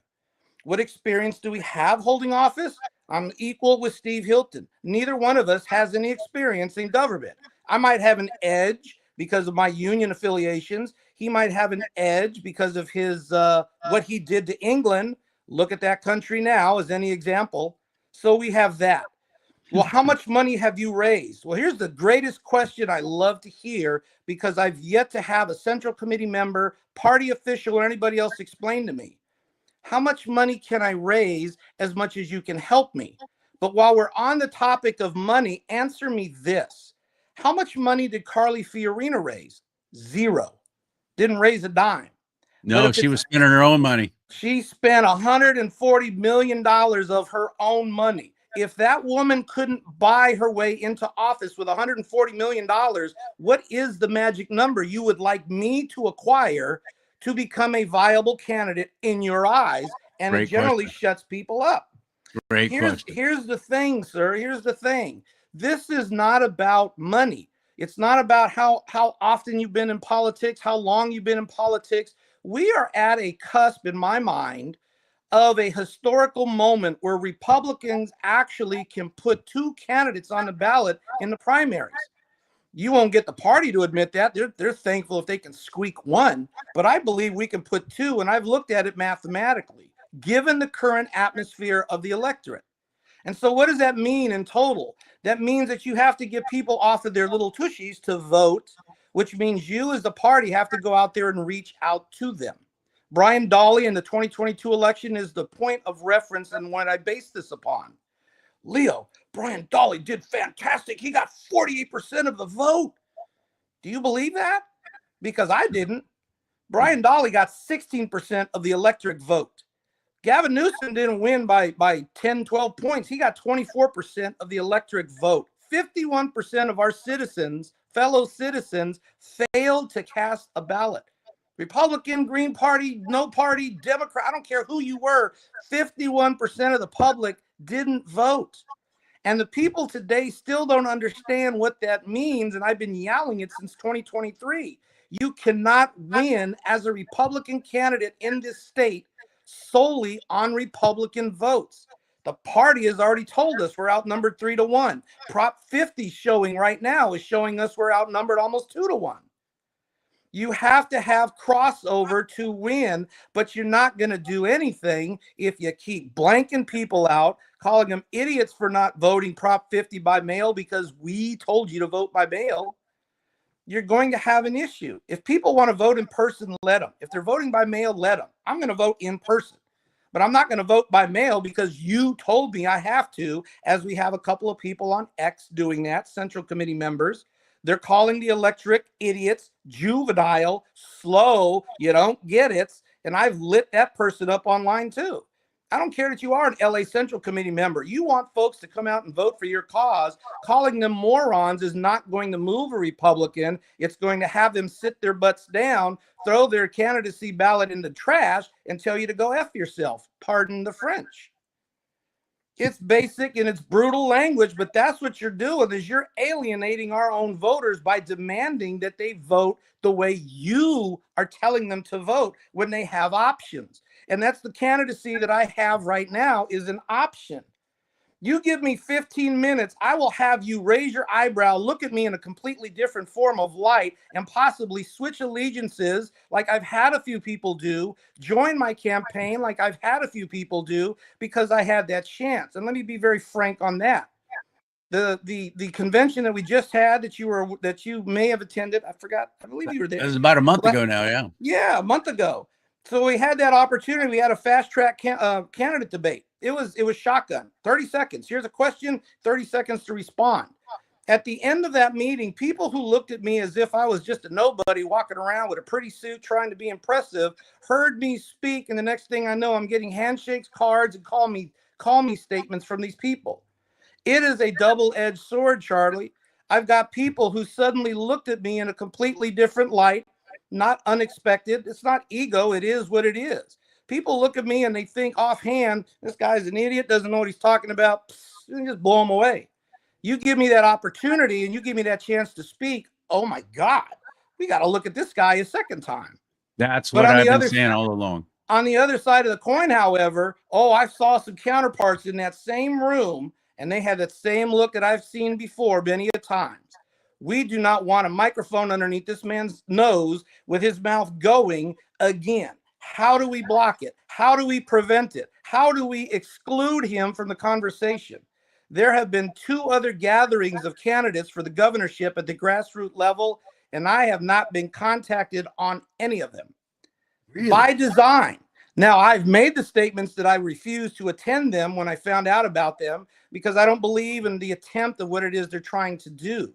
What experience do we have holding office? I'm equal with Steve Hilton. Neither one of us has any experience in government. I might have an edge because of my union affiliations. He might have an edge because of his what he did to England. Look at that country now as any example. So we have that. Well, how much money have you raised? Well, here's the greatest question I love to hear, because I've yet to have a Central Committee member, party official, or anybody else explain to me. How much money can I raise as much as you can help me? But while we're on the topic of money, answer me this. How much money did Carly Fiorina raise? Zero. Didn't raise a dime. But No, if she it's was spending her own money. she spent $140 million of her own money. If that woman couldn't buy her way into office with $140 million, what is the magic number you would like me to acquire to become a viable candidate in your eyes? And it Great generally question. shuts people up. Great Here's question. here's the thing, sir. Here's the thing. This is not about money. It's not about how often you've been in politics, how long you've been in politics. We are at a cusp, in my mind, of a historical moment where Republicans actually can put two candidates on the ballot in the primaries. You won't get the party to admit that. They're thankful if they can squeak one, but I believe we can put two, and I've looked at it mathematically, given the current atmosphere of the electorate. And so what does that mean in total? That means that you have to get people off of their little tushies to vote, which means you as the party have to go out there and reach out to them. Brian Daly in the 2022 election is the point of reference and what I base this upon. Leo, Brian Daly did fantastic. He got 48% of the vote. Do you believe that? Because I didn't. Brian Daly got 16% of the electric vote. Gavin Newsom didn't win by 10, 12 points. He got 24% of the electric vote. 51% of our citizens, fellow citizens, failed to cast a ballot. Republican, Green Party, no party, Democrat, I don't care who you were, 51% of the public didn't vote. And the people today still don't understand what that means. And I've been yelling it since 2023. You cannot win as a Republican candidate in this state solely on Republican votes. The party has already told us we're outnumbered 3-1. Prop 50 showing right now is showing us we're outnumbered almost 2-1. You have to have crossover to win, but you're not going to do anything if you keep blanking people out, calling them idiots for not voting Prop 50 by mail because we told you to vote by mail. You're going to have an issue. If people want to vote in person, let them. If they're voting by mail, let them. I'm going to vote in person, but I'm not going to vote by mail because you told me I have to, as we have a couple of people on X doing that, Central Committee members. They're calling the electric idiots, juvenile, slow, you don't get it. And I've lit that person up online too. I don't care that you are an LA Central Committee member. You want folks to come out and vote for your cause. Calling them morons is not going to move a Republican. It's going to have them sit their butts down, throw their candidacy ballot in the trash, and tell you to go F yourself. Pardon the French. It's basic and it's brutal language, but that's what you're doing is you're alienating our own voters by demanding that they vote the way you are telling them to vote when they have options. And that's the candidacy that I have right now is an option. You give me 15 minutes, I will have you raise your eyebrow, look at me in a completely different form of light, and possibly switch allegiances like I've had a few people do, join my campaign like I've had a few people do, because I had that chance. And let me be very frank on that. The convention that we just had that you may have attended, I forgot, I believe you were there. It was about a month ago now, yeah. Yeah, a month ago. So we had that opportunity. We had a fast track candidate debate. It was shotgun. 30 seconds. Here's a question, 30 seconds to respond. At the end of that meeting, people who looked at me as if I was just a nobody walking around with a pretty suit trying to be impressive heard me speak, and the next thing I know, I'm getting handshakes, cards, and call me statements from these people. It is a double-edged sword, Charlie. I've got people who suddenly looked at me in a completely different light, not unexpected. It's not ego. It is what it is. People look at me and they think offhand, this guy's an idiot, doesn't know what he's talking about, and just blow him away. You give me that opportunity and you give me that chance to speak. Oh my God, we got to look at this guy a second time. That's what I've been saying all along. On the other side of the coin, however, I saw some counterparts in that same room, and they had that same look that I've seen before many a times. We do not want a microphone underneath this man's nose with his mouth going again. How do we block it? How do we prevent it? How do we exclude him from the conversation? There have been 2 other gatherings of candidates for the governorship at the grassroots level, and I have not been contacted on any of them. Really? By design. Now, I've made the statements that I refused to attend them when I found out about them because I don't believe in the attempt of what it is they're trying to do.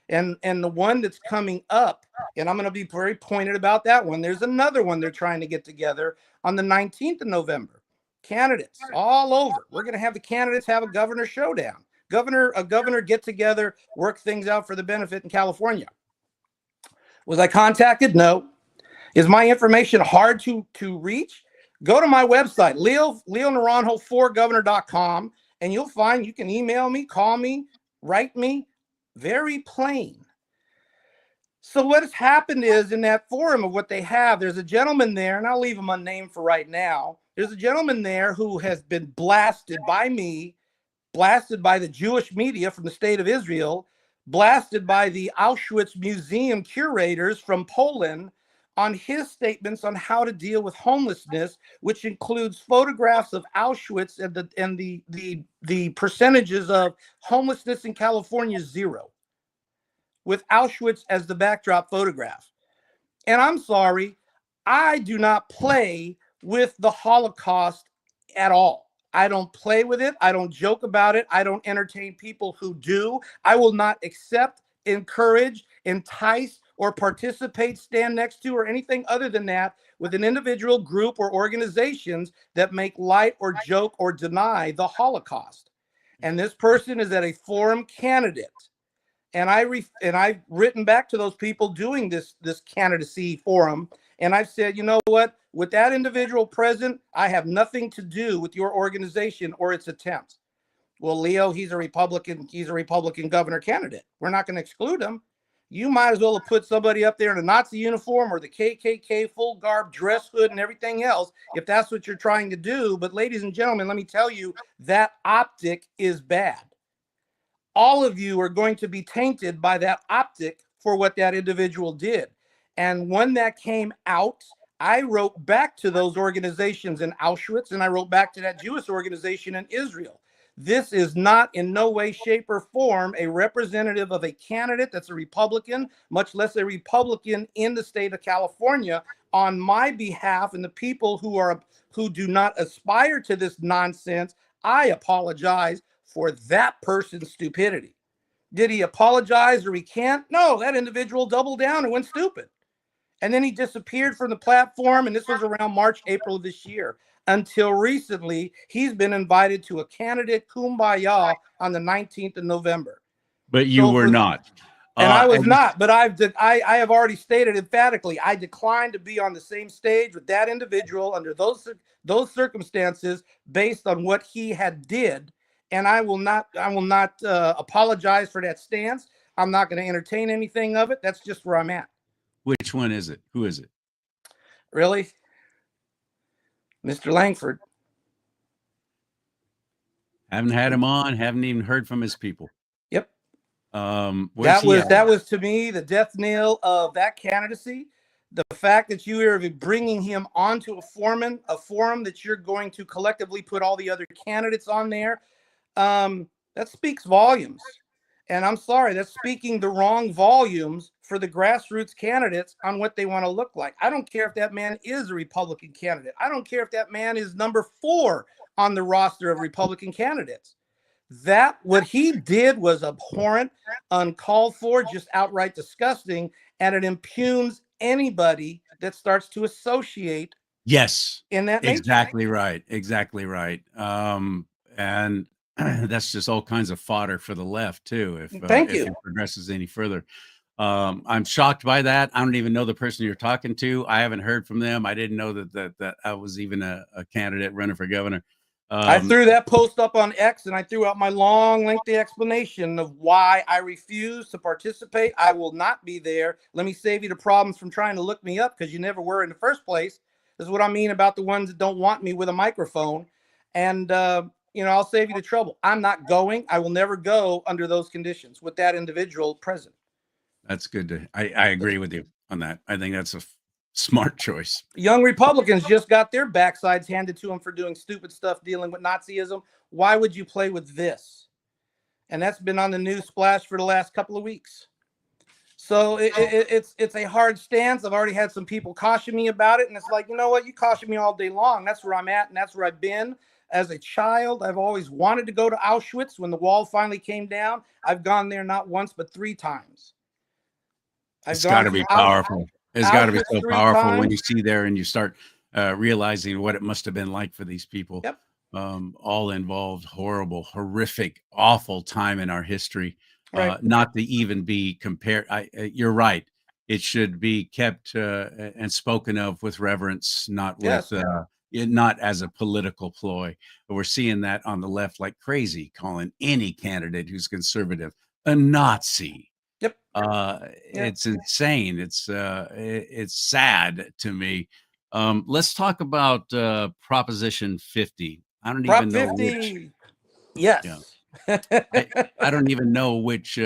And the one that's coming up, and I'm going to be very pointed about that one. There's another one they're trying to get together on the 19th of November. Candidates all over. We're going to have the candidates have a governor showdown. A governor get together, work things out for the benefit in California. Was I contacted? No. Is my information hard to reach? Go to my website, leonaranjo4governor.com, and you'll find you can email me, call me, write me. Very plain. So what has happened is in that forum of what they have, there's a gentleman there, and I'll leave him unnamed for right now. There's a gentleman there who has been blasted by me, blasted by the Jewish media from the state of Israel, blasted by the Auschwitz Museum curators from Poland on his statements on how to deal with homelessness, which includes photographs of Auschwitz and the percentages of homelessness in California 0, with Auschwitz as the backdrop photograph. And I'm sorry, I do not play with the Holocaust at all. I don't play with it. I don't joke about it. I don't entertain people who do. I will not accept, encourage, entice, or participate, stand next to, or anything other than that with an individual, group, or organizations that make light or joke or deny the Holocaust. And this person is at a forum candidate. And I've written back to those people doing this candidacy forum, and I've said, you know what? With that individual present, I have nothing to do with your organization or its attempts. Well, Leo, he's a Republican governor candidate. We're not going to exclude him. You might as well have put somebody up there in a Nazi uniform or the KKK full garb, dress hood, and everything else, if that's what you're trying to do. But ladies and gentlemen, let me tell you, that optic is bad. All of you are going to be tainted by that optic for what that individual did. And when that came out, I wrote back to those organizations in Auschwitz, and I wrote back to that Jewish organization in Israel. This is not in no way, shape, or form a representative of a candidate that's a Republican, much less a Republican in the state of California. On my behalf and the people who do not aspire to this nonsense, I apologize for that person's stupidity. Did he apologize or recant? No, that individual doubled down and went stupid. And then he disappeared from the platform. And this was around March, April of this year. Until recently, he's been invited to a candidate kumbaya on the 19th of November. But you So were for not. and I was And not, but I have already stated emphatically, I declined to be on the same stage with that individual under those circumstances based on what he had did, and I will not apologize for that stance. I'm not going to entertain anything of it. That's just where I'm at. which one is it? Who is it? Really, Mr. Langford. Haven't had him on. Haven't even heard from his people. Yep. Where's he at? That was to me the death knell of that candidacy. The fact that you are bringing him onto a forum that you're going to collectively put all the other candidates on there, that speaks volumes. And I'm sorry, that's speaking the wrong volumes for the grassroots candidates on what they want to look like. I don't care if that man is a Republican candidate. I don't care if that man is number 4 on the roster of Republican candidates. That what he did was abhorrent, uncalled for, just outright disgusting, and it impugns anybody that starts to associate Yes, in that nature. exactly right. Exactly right. And that's just all kinds of fodder for the left too. If it progresses any further, I'm shocked by that. I don't even know the person you're talking to. I haven't heard from them. I didn't know that I was even a candidate running for governor. I threw that post up on X, and I threw out my long, lengthy explanation of why I refuse to participate. I will not be there. Let me save you the problems from trying to look me up, because you never were in the first place. This is what I mean about the ones that don't want me with a microphone. And, I'll save you the trouble. I'm not going. I will never go under those conditions with that individual present. That's good. I agree with you on that. I think that's a smart choice. Young Republicans just got their backsides handed to them for doing stupid stuff dealing with Nazism. Why would you play with this? And that's been on the news splash for the last couple of weeks. So it's a hard stance. I've already had some people caution me about it. And it's like, you know what? You caution me all day long. That's where I'm at. And that's where I've been. As a child, I've always wanted to go to Auschwitz. When the wall finally came down, I've gone there not once, but 3 times. It's got to be powerful. It's got to be so powerful when you see there and you start realizing what it must have been like for these people. Yep. All involved, horrible, horrific, awful time in our history. Right. Not to even be compared. You're right. It should be kept and spoken of with reverence, not with not as a political ploy. But we're seeing that on the left like crazy, calling any candidate who's conservative a Nazi. Yep. It's insane. It's sad to me. Let's talk about Proposition 50. I don't even know which. Yes. Yeah. I don't even know which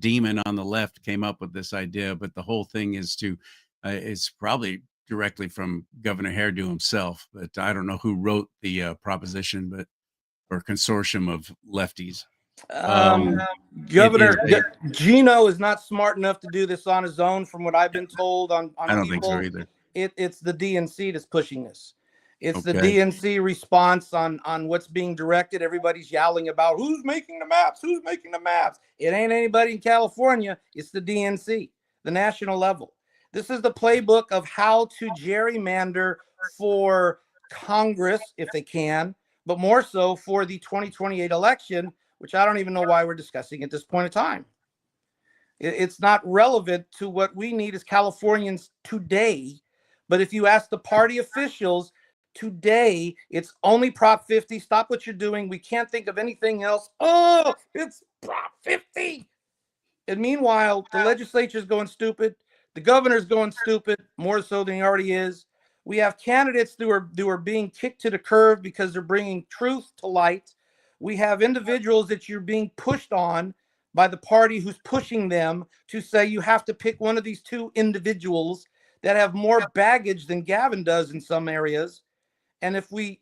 demon on the left came up with this idea, but the whole thing is it's probably directly from Governor Hairdo himself, but I don't know who wrote the proposition, but or consortium of lefties. Governor Gino is not smart enough to do this on his own, from what I've been told. On I don't think so either. It's the DNC that's pushing this. It's the DNC response on what's being directed. Everybody's yelling about who's making the maps, who's making the maps. It ain't anybody in California. It's the DNC, the national level. This is the playbook of how to gerrymander for Congress if they can, but more so for the 2028 election, which I don't even know why we're discussing at this point in time. It's not relevant to what we need as Californians today. But if you ask the party officials today, it's only Prop 50. Stop what you're doing. We can't think of anything else. Oh, it's Prop 50. And meanwhile, the legislature's going stupid. The governor's going stupid, more so than he already is. We have candidates who are being kicked to the curb because they're bringing truth to light. We have individuals that you're being pushed on by the party who's pushing them to say you have to pick one of these 2 individuals that have more baggage than Gavin does in some areas. And if we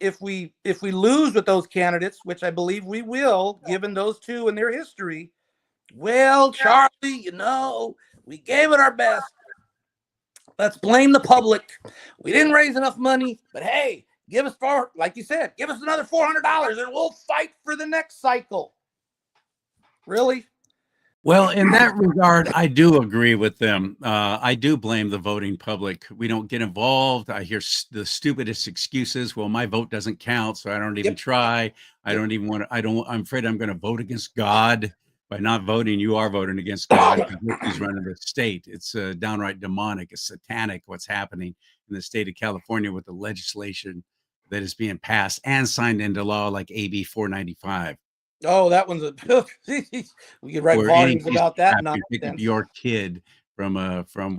lose with those candidates, which I believe we will, given those 2 and their history, well, Charlie, we gave it our best. Let's blame the public. We didn't raise enough money, but hey, give us like you said, give us another $400 and we'll fight for the next cycle. Really? Well, in that regard, I do agree with them. I do blame the voting public. We don't get involved. I hear the stupidest excuses. Well, my vote doesn't count, so I don't even Yep. try. I Yep. don't even want to. I don't. I'm afraid I'm going to vote against God. By not voting, you are voting against God because look who's running the state. It's downright demonic. It's satanic what's happening in the state of California with the legislation that is being passed and signed into law, like AB 495. Oh, that one's a we could write Where any volumes piece about of that crap, you pick up nonsense. your kid from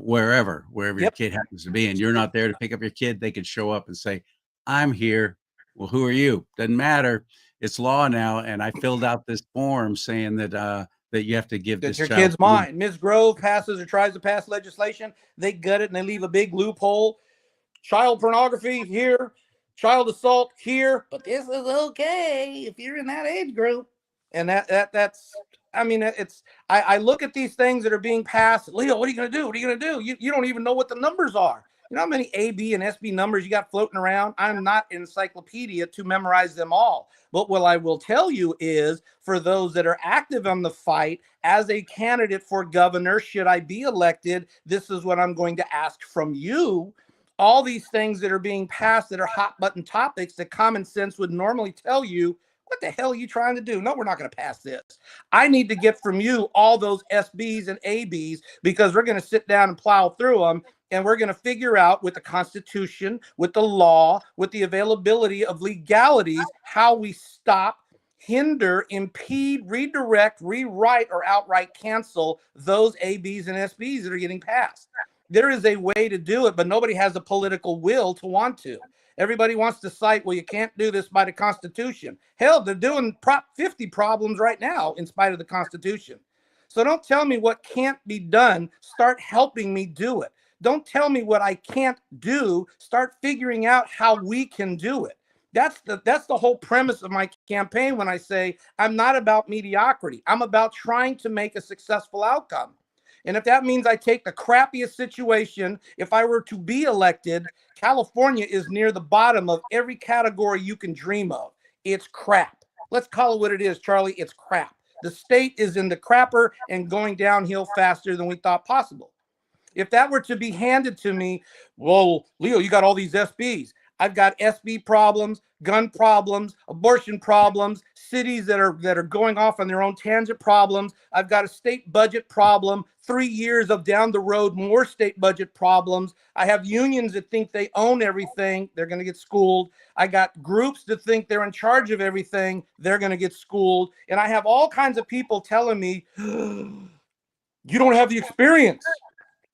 wherever your Yep. kid happens to be, and you're not there to pick up your kid, they could show up and say, "I'm here." Well, who are you? Doesn't matter. It's law now, and I filled out this form saying that you have to give That this your child kid's mine. Ms. Grove passes or tries to pass legislation. They gut it and they leave a big loophole. Child pornography here, child assault here, but this is okay if you're in that age group. And that's I mean it's I look at these things that are being passed. Leo, what are you gonna do? What are you gonna do? You don't even know what the numbers are. You know how many A, B, and SB numbers you got floating around? I'm not an encyclopedia to memorize them all. But what I will tell you is for those that are active on the fight as a candidate for governor, should I be elected, this is what I'm going to ask from you. All these things that are being passed that are hot button topics that common sense would normally tell you, what the hell are you trying to do? No, we're not going to pass this. I need to get from you all those SBs and ABs because we're going to sit down and plow through them and we're going to figure out with the Constitution, with the law, with the availability of legalities, how we stop, hinder, impede, redirect, rewrite, or outright cancel those ABs and SBs that are getting passed. There is a way to do it, but nobody has the political will to want to. Everybody wants to cite, well, you can't do this by the Constitution. Hell, they're doing Prop 50 problems right now in spite of the Constitution. So don't tell me what can't be done. Start helping me do it. Don't tell me what I can't do. Start figuring out how we can do it. That's the whole premise of my campaign when I say I'm not about mediocrity. I'm about trying to make a successful outcome. And if that means I take the crappiest situation, if I were to be elected, California is near the bottom of every category you can dream of. It's crap. Let's call it what it is, Charlie. It's crap. The state is in the crapper and going downhill faster than we thought possible. If that were to be handed to me, well, Leo, you got all these SBs. I've got SB problems, gun problems, abortion problems, cities that are going off on their own tangent problems. I've got a state budget problem, 3 years of down the road more state budget problems. I have unions that think they own everything, they're going to get schooled. I got groups that think they're in charge of everything, they're going to get schooled. And I have all kinds of people telling me, you don't have the experience.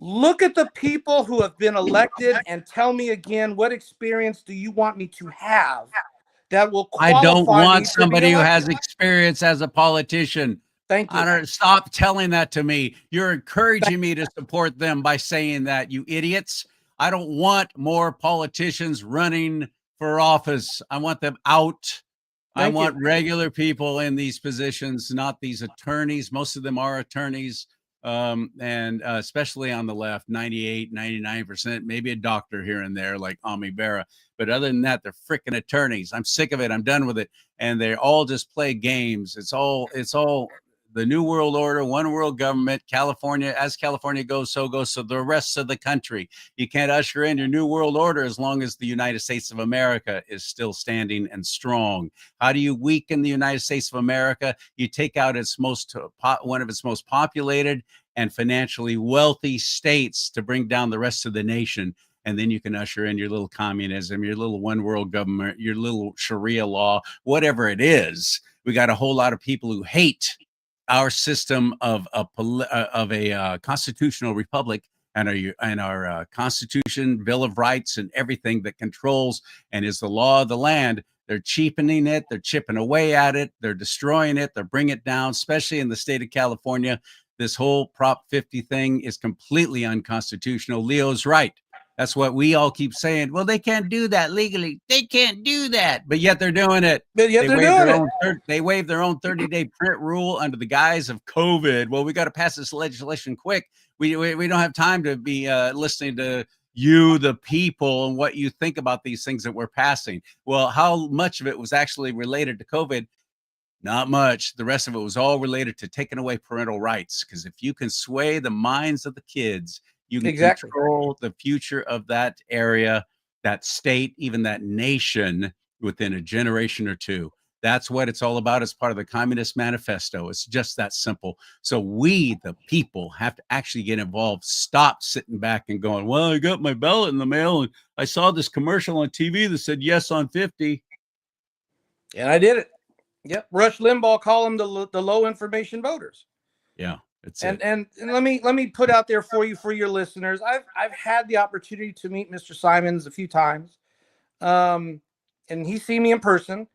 Look at the people who have been elected and tell me again, what experience do you want me to have that will I don't qualify want me to be somebody who elected? has experience as a politician. Thank I you. don't stop telling that to me. You're encouraging me to support them by saying that, you idiots. I don't want more politicians running for office. I want them out. I Thank you. want regular people in these positions, not these attorneys. Most of them are attorneys, and especially on the left, 98, 99%, maybe a doctor here and there like Ami Bera. But other than that, they're freaking attorneys. I'm sick of it. I'm done with it. And they all just play games. It's all the new world order, one world government. California, as California goes, so goes. So the rest of the country. You can't usher in your new world order as long as the United States of America is still standing and strong. How do you weaken the United States of America? You take out one of its most populated and financially wealthy states to bring down the rest of the nation. And then you can usher in your little communism, your little one world government, your little Sharia law, whatever it is. We got a whole lot of people who hate our system of a constitutional republic and our Constitution, Bill of Rights, and everything that controls and is the law of the land. They're cheapening it. They're chipping away at it. They're destroying it. They're bringing it down, especially in the state of California. This whole Prop 50 thing is completely unconstitutional. Leo's right. That's what we all keep saying. Well, they can't do that legally. They can't do that, but yet they're doing it. But yet They they're waive doing their it. own they waive their own 30-day print rule under the guise of COVID. Well, we got to pass this legislation quick. We don't have time to be listening to you, the people, and what you think about these things that we're passing. Well, how much of it was actually related to COVID? Not much. The rest of it was all related to taking away parental rights. Because if you can sway the minds of the kids, you can Exactly. control the future of that area, that state, even that nation within a generation or two. That's what it's all about as part of the Communist Manifesto. It's just that simple. So we, the people, have to actually get involved. Stop sitting back and going, well, I got my ballot in the mail and I saw this commercial on TV that said yes on 50. And I did it. Yep. Rush Limbaugh call them the low information voters. Yeah, that's And, it. and let me put out there for you, for your listeners. I've had the opportunity to meet Mr. Simons a few times. And he's seen me in person,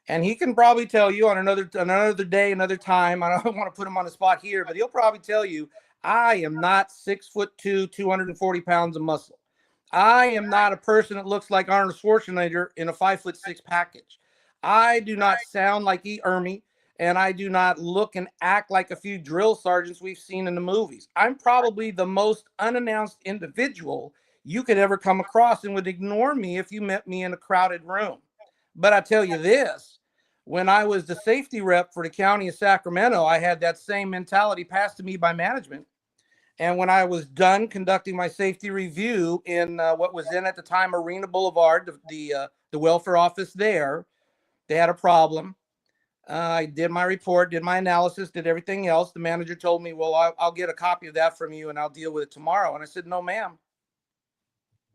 and he can probably tell you on another day, another time. I don't want to put him on the spot here, but he'll probably tell you I am not 6'2", 240 pounds of muscle. I am not a person that looks like Arnold Schwarzenegger in a 5'6" package. I do not sound like E. Ermey, and I do not look and act like a few drill sergeants we've seen in the movies. I'm probably the most unannounced individual you could ever come across, and would ignore me if you met me in a crowded room. But I tell you this, when I was the safety rep for the county of Sacramento, I had that same mentality passed to me by management. And when I was done conducting my safety review in what was then at the time Arena Boulevard, the welfare office there, they had a problem. I did my report, did my analysis, did everything else. The manager told me, well, I'll get a copy of that from you and I'll deal with it tomorrow. And I said, no, ma'am.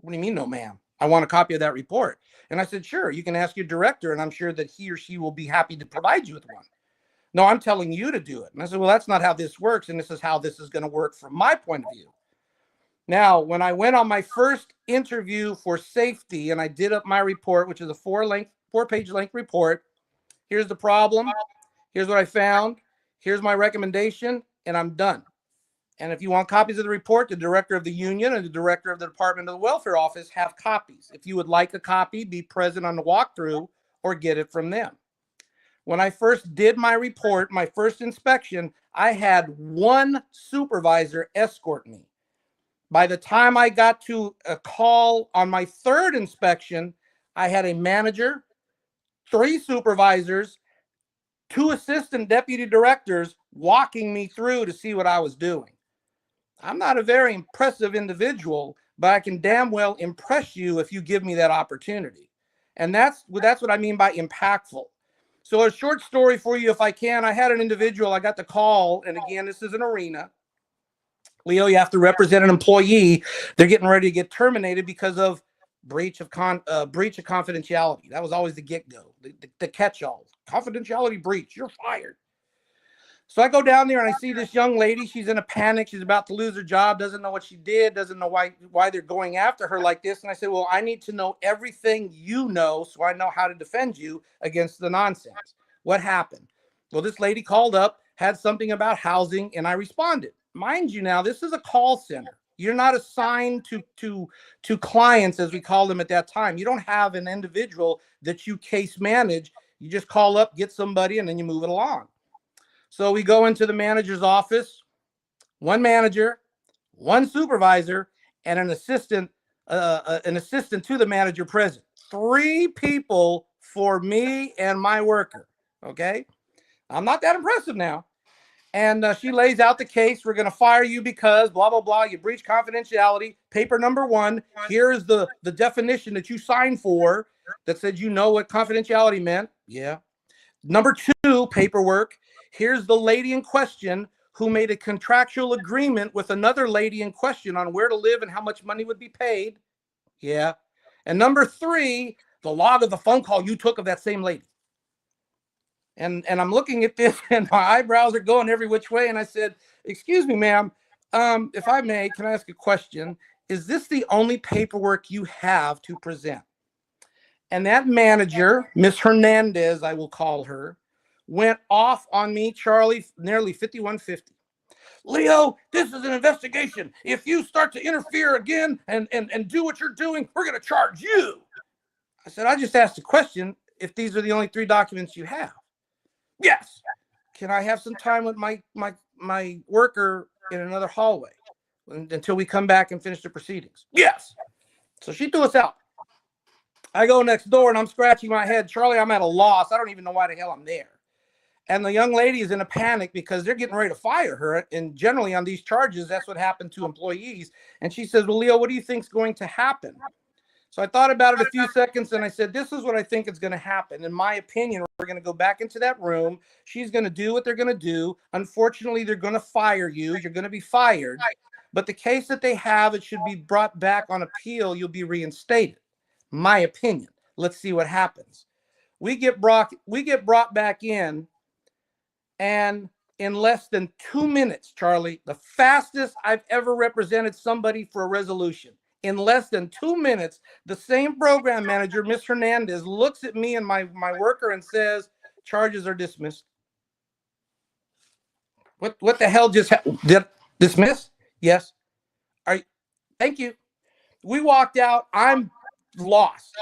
What do you mean, no, ma'am? I want a copy of that report. And I said, sure, you can ask your director, and I'm sure that he or she will be happy to provide you with one. No, I'm telling you to do it. And I said, well, that's not how this works. And this is how this is going to work from my point of view. Now, when I went on my first interview for safety and I did up my report, which is a 4-page length report, here's the problem. Here's what I found. Here's my recommendation, and I'm done. And if you want copies of the report, the director of the union and the director of the Department of the Welfare Office have copies. If you would like a copy, be present on the walkthrough or get it from them. When I first did my report, my first inspection, I had one supervisor escort me. By the time I got to a call on my third inspection, I had a manager, 3 supervisors, 2 assistant deputy directors walking me through to see what I was doing. I'm not a very impressive individual, but I can damn well impress you if you give me that opportunity. And that's what I mean by impactful. So a short story for you, if I can. I had an individual, I got the call, and again, this is an arena. Leo, you have to represent an employee. They're getting ready to get terminated because of breach of confidentiality. That was always the get-go, the catch-all. Confidentiality breach, you're fired. So I go down there and I see this young lady. She's in a panic. She's about to lose her job, doesn't know what she did, doesn't know why they're going after her like this. And I said, well, I need to know everything you know so I know how to defend you against the nonsense. What happened? Well, this lady called up, had something about housing, and I responded. Mind you, now, this is a call center. You're not assigned to clients, as we call them at that time. You don't have an individual that you case manage. You just call up, get somebody, and then you move it along. So we go into the manager's office, one manager, one supervisor, and an assistant to the manager present. 3 people for me and my worker. Okay. I'm not that impressive now. And she lays out the case. We're going to fire you because blah, blah, blah. You breached confidentiality. Paper number 1. Here is the definition that you signed for that said you know what confidentiality meant. Yeah. Number 2, paperwork. Here's the lady in question who made a contractual agreement with another lady in question on where to live and how much money would be paid. Yeah. And number 3, the log of the phone call you took of that same lady. And I'm looking at this and my eyebrows are going every which way. And I said, excuse me, ma'am, if I may, can I ask a question? Is this the only paperwork you have to present? And that manager, Miss Hernandez, I will call her, went off on me, Charlie, nearly 5150. Leo, this is an investigation. If you start to interfere again and do what you're doing, we're going to charge you. I said, I just asked a question if these are the only 3 documents you have. Yes. Can I have some time with my worker in another hallway until we come back and finish the proceedings? Yes. So she threw us out. I go next door and I'm scratching my head. Charlie, I'm at a loss. I don't even know why the hell I'm there. And the young lady is in a panic because they're getting ready to fire her. And generally on these charges, that's what happened to employees. And she says, well, Leo, what do you think is going to happen? So I thought about it a few seconds and I said, this is what I think is going to happen. In my opinion, we're going to go back into that room. She's going to do what they're going to do. Unfortunately, they're going to fire you. You're going to be fired. But the case that they have, it should be brought back on appeal. You'll be reinstated. My opinion. Let's see what happens. We get brought back in, and in less than 2 minutes, Charlie, the fastest I've ever represented somebody for a resolution. In less than 2 minutes, the same program manager, Ms. Hernandez, looks at me and my worker and says, charges are dismissed. What the hell just did dismiss? Yes. Thank you. We walked out. I'm lost.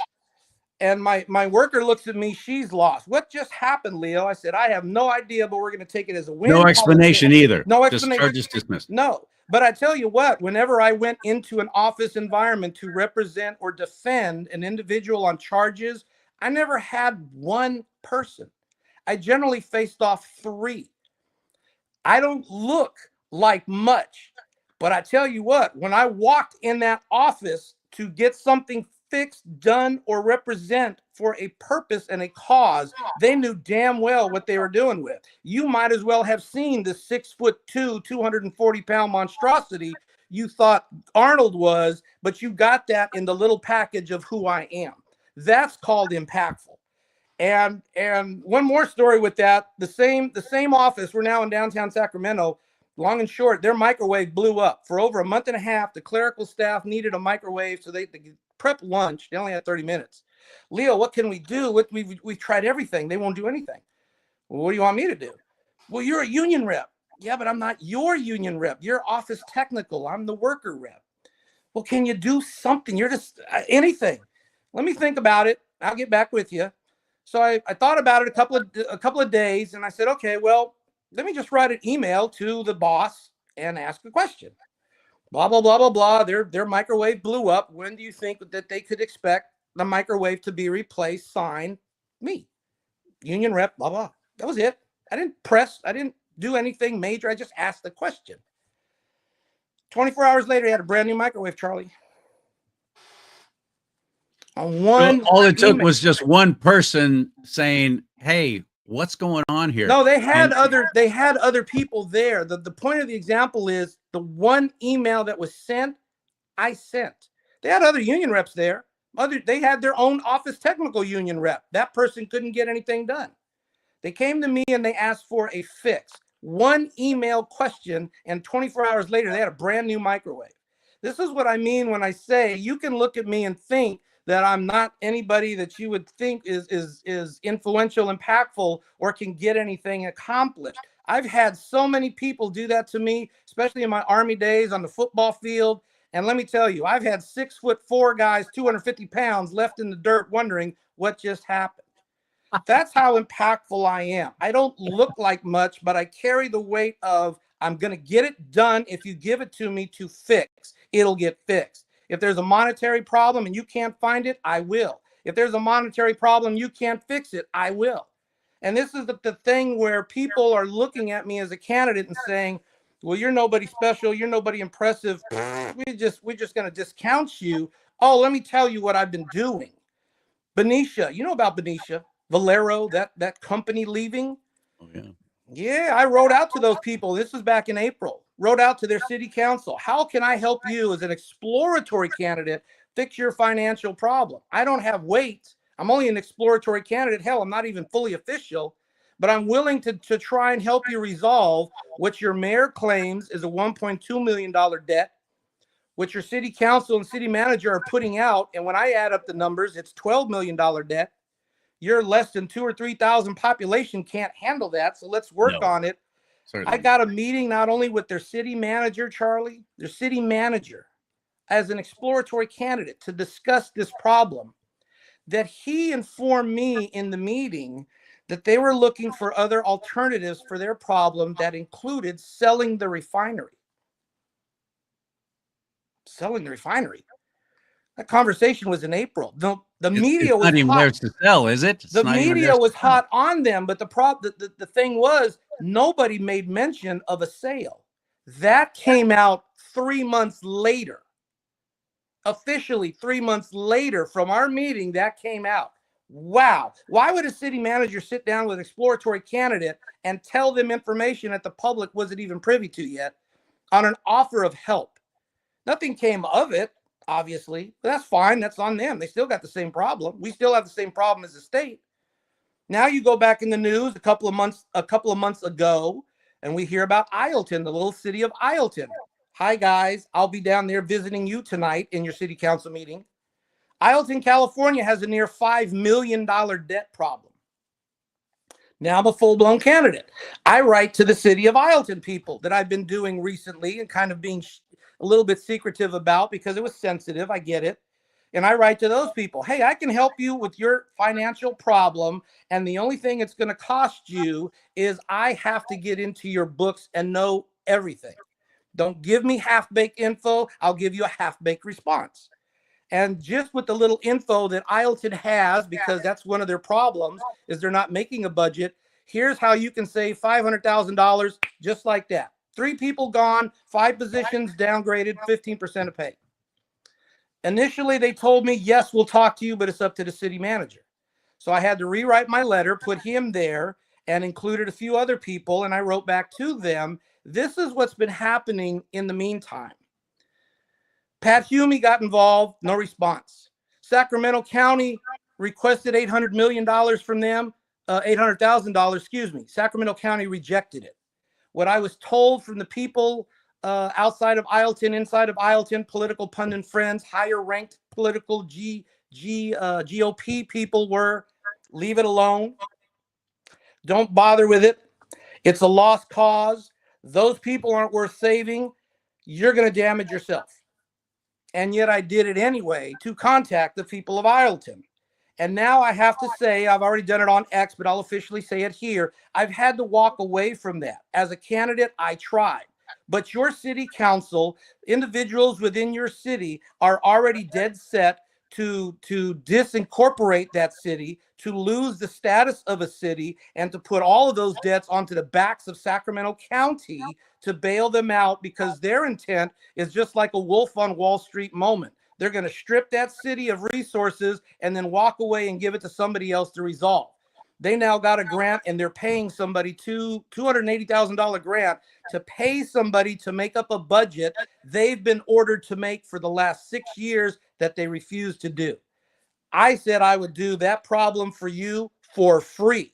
And my worker looks at me. She's lost. What just happened, Leo? I said, I have no idea, but we're going to take it as a win. No explanation either. No explanation. Just charges dismissed. No. But I tell you what, whenever I went into an office environment to represent or defend an individual on charges, I never had one person. I generally faced off 3. I don't look like much, but I tell you what, when I walked in that office to get something fixed, done, or represent for a purpose and a cause, they knew damn well what they were doing with. You might as well have seen the 6'2", 240-pound monstrosity you thought Arnold was, but you got that in the little package of who I am. That's called impactful. And one more story with that, the same office, we're now in downtown Sacramento. Long and short, their microwave blew up. For over a month and a half, the clerical staff needed a microwave so they could prep lunch. They only had 30 minutes. Leo, what can we do? We've tried everything. They won't do anything. Well, what do you want me to do? Well, you're a union rep. Yeah, but I'm not your union rep. You're office technical. I'm the worker rep. Well, can you do something? You're just anything. Let me think about it. I'll get back with you. So I thought about it a couple of days, and I said, okay, well, let me just write an email to the boss and ask a question. Blah, blah, blah, blah, blah. Their microwave blew up. When do you think that they could expect the microwave to be replaced? Sign me. Union rep, blah, blah. That was it. I didn't press. I didn't do anything major. I just asked the question. 24 hours later, he had a brand new microwave, Charlie. On one so all it took was just one person saying, hey, what's going on here? No, they had other people there. The point of the example is the one email that was sent, I sent. They had other union reps there. They had their own office technical union rep. That person couldn't get anything done. They came to me and they asked for a fix. One email question, and 24 hours later, they had a brand new microwave. This is what I mean when I say you can look at me and think that I'm not anybody that you would think is influential, impactful, or can get anything accomplished. I've had so many people do that to me, especially in my Army days on the football field. And let me tell you, I've had 6'4" guys, 250 pounds left in the dirt wondering what just happened. That's how impactful I am. I don't look like much, but I carry the weight of I'm going to get it done. If you give it to me to fix, it'll get fixed. If there's a monetary problem and you can't find it, I will. If there's a monetary problem, you can't fix it, I will. And this is the thing where people are looking at me as a candidate and saying, well, you're nobody special. You're nobody impressive. We're just going to discount you. Oh, let me tell you what I've been doing. Benicia, you know about Benicia, Valero, that company leaving. Oh, yeah. Yeah, I wrote out to those people. This was back in April. Wrote out to their city council. How can I help you as an exploratory candidate fix your financial problem? I don't have weight. I'm only an exploratory candidate. Hell, I'm not even fully official, but I'm willing to try and help you resolve what your mayor claims is a $1.2 million debt, what your city council and city manager are putting out. And when I add up the numbers, it's $12 million debt. You're less than 2,000 or 3,000 population can't handle that. So let's work on it. Certainly. I got a meeting not only with their city manager, Charlie, their city manager, as an exploratory candidate to discuss this problem, that he informed me in the meeting that they were looking for other alternatives for their problem that included selling the refinery. Selling the refinery. That conversation was in April. The It's media was not even hot. theirs to sell, is it? It's The not even media theirs to was sell. hot on them, but the thing was, nobody made mention of a sale. That came out 3 months later. Officially 3 months later from our meeting, that came out. Wow. Why would a city manager sit down with an exploratory candidate and tell them information that the public wasn't even privy to yet on an offer of help? Nothing came of it, obviously. But that's fine. That's on them. They still got the same problem. We still have the same problem as the state. Now you go back in the news a couple of months ago, and we hear about Ileton, the little city of Ileton. Hi guys, I'll be down there visiting you tonight in your city council meeting. Ileton, California has a near $5 million debt problem. Now I'm a full-blown candidate. I write to the city of Ileton people that I've been doing recently and kind of being a little bit secretive about because it was sensitive. I get it. And I write to those people, hey, I can help you with your financial problem. And the only thing it's going to cost you is I have to get into your books and know everything. Don't give me half-baked info. I'll give you a half-baked response. And just with the little info that Ileton has, because that's one of their problems, is they're not making a budget. Here's how you can save $500,000 just like that. 3 people gone, 5 positions downgraded, 15% of pay. Initially, they told me, yes, we'll talk to you, but it's up to the city manager. So I had to rewrite my letter, put him there, and included a few other people. And I wrote back to them, this is what's been happening in the meantime. Pat Humey got involved, no response. Sacramento County requested $800 million from them, $800,000, excuse me. Sacramento County rejected it. What I was told from the people outside of Ileton, inside of Ileton, political pundit friends, higher ranked political GOP people were, leave it alone. Don't bother with it. It's a lost cause. Those people aren't worth saving. You're going to damage yourself. And yet I did it anyway to contact the people of Ileton. And now I have to say, I've already done it on X, but I'll officially say it here. I've had to walk away from that. As a candidate, I tried. But your city council, individuals within your city are already dead set to disincorporate that city, to lose the status of a city, and to put all of those debts onto the backs of Sacramento County to bail them out, because their intent is just like a Wolf on Wall Street moment. They're going to strip that city of resources and then walk away and give it to somebody else to resolve. They now got a grant and they're paying somebody $280,000 grant to pay somebody to make up a budget they've been ordered to make for the last 6 years that they refused to do. I said I would do that problem for you for free.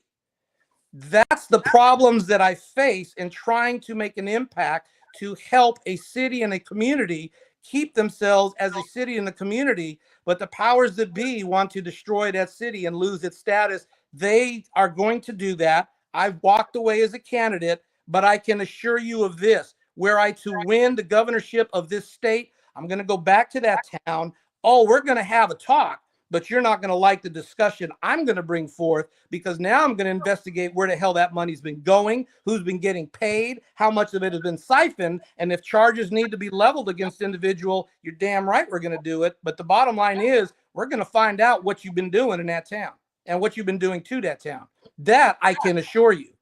That's the problems that I face in trying to make an impact to help a city and a community keep themselves as a city and a community. But the powers that be want to destroy that city and lose its status. They are going to do that. I've walked away as a candidate, but I can assure you of this: were I to win the governorship of this state, I'm going to go back to that town. Oh, we're going to have a talk, but you're not going to like the discussion I'm going to bring forth, because now I'm going to investigate where the hell that money's been going, who's been getting paid, how much of it has been siphoned, and if charges need to be leveled against individual, you're damn right we're going to do it. But the bottom line is we're going to find out what you've been doing in that town and what you've been doing to that town. That I can assure you.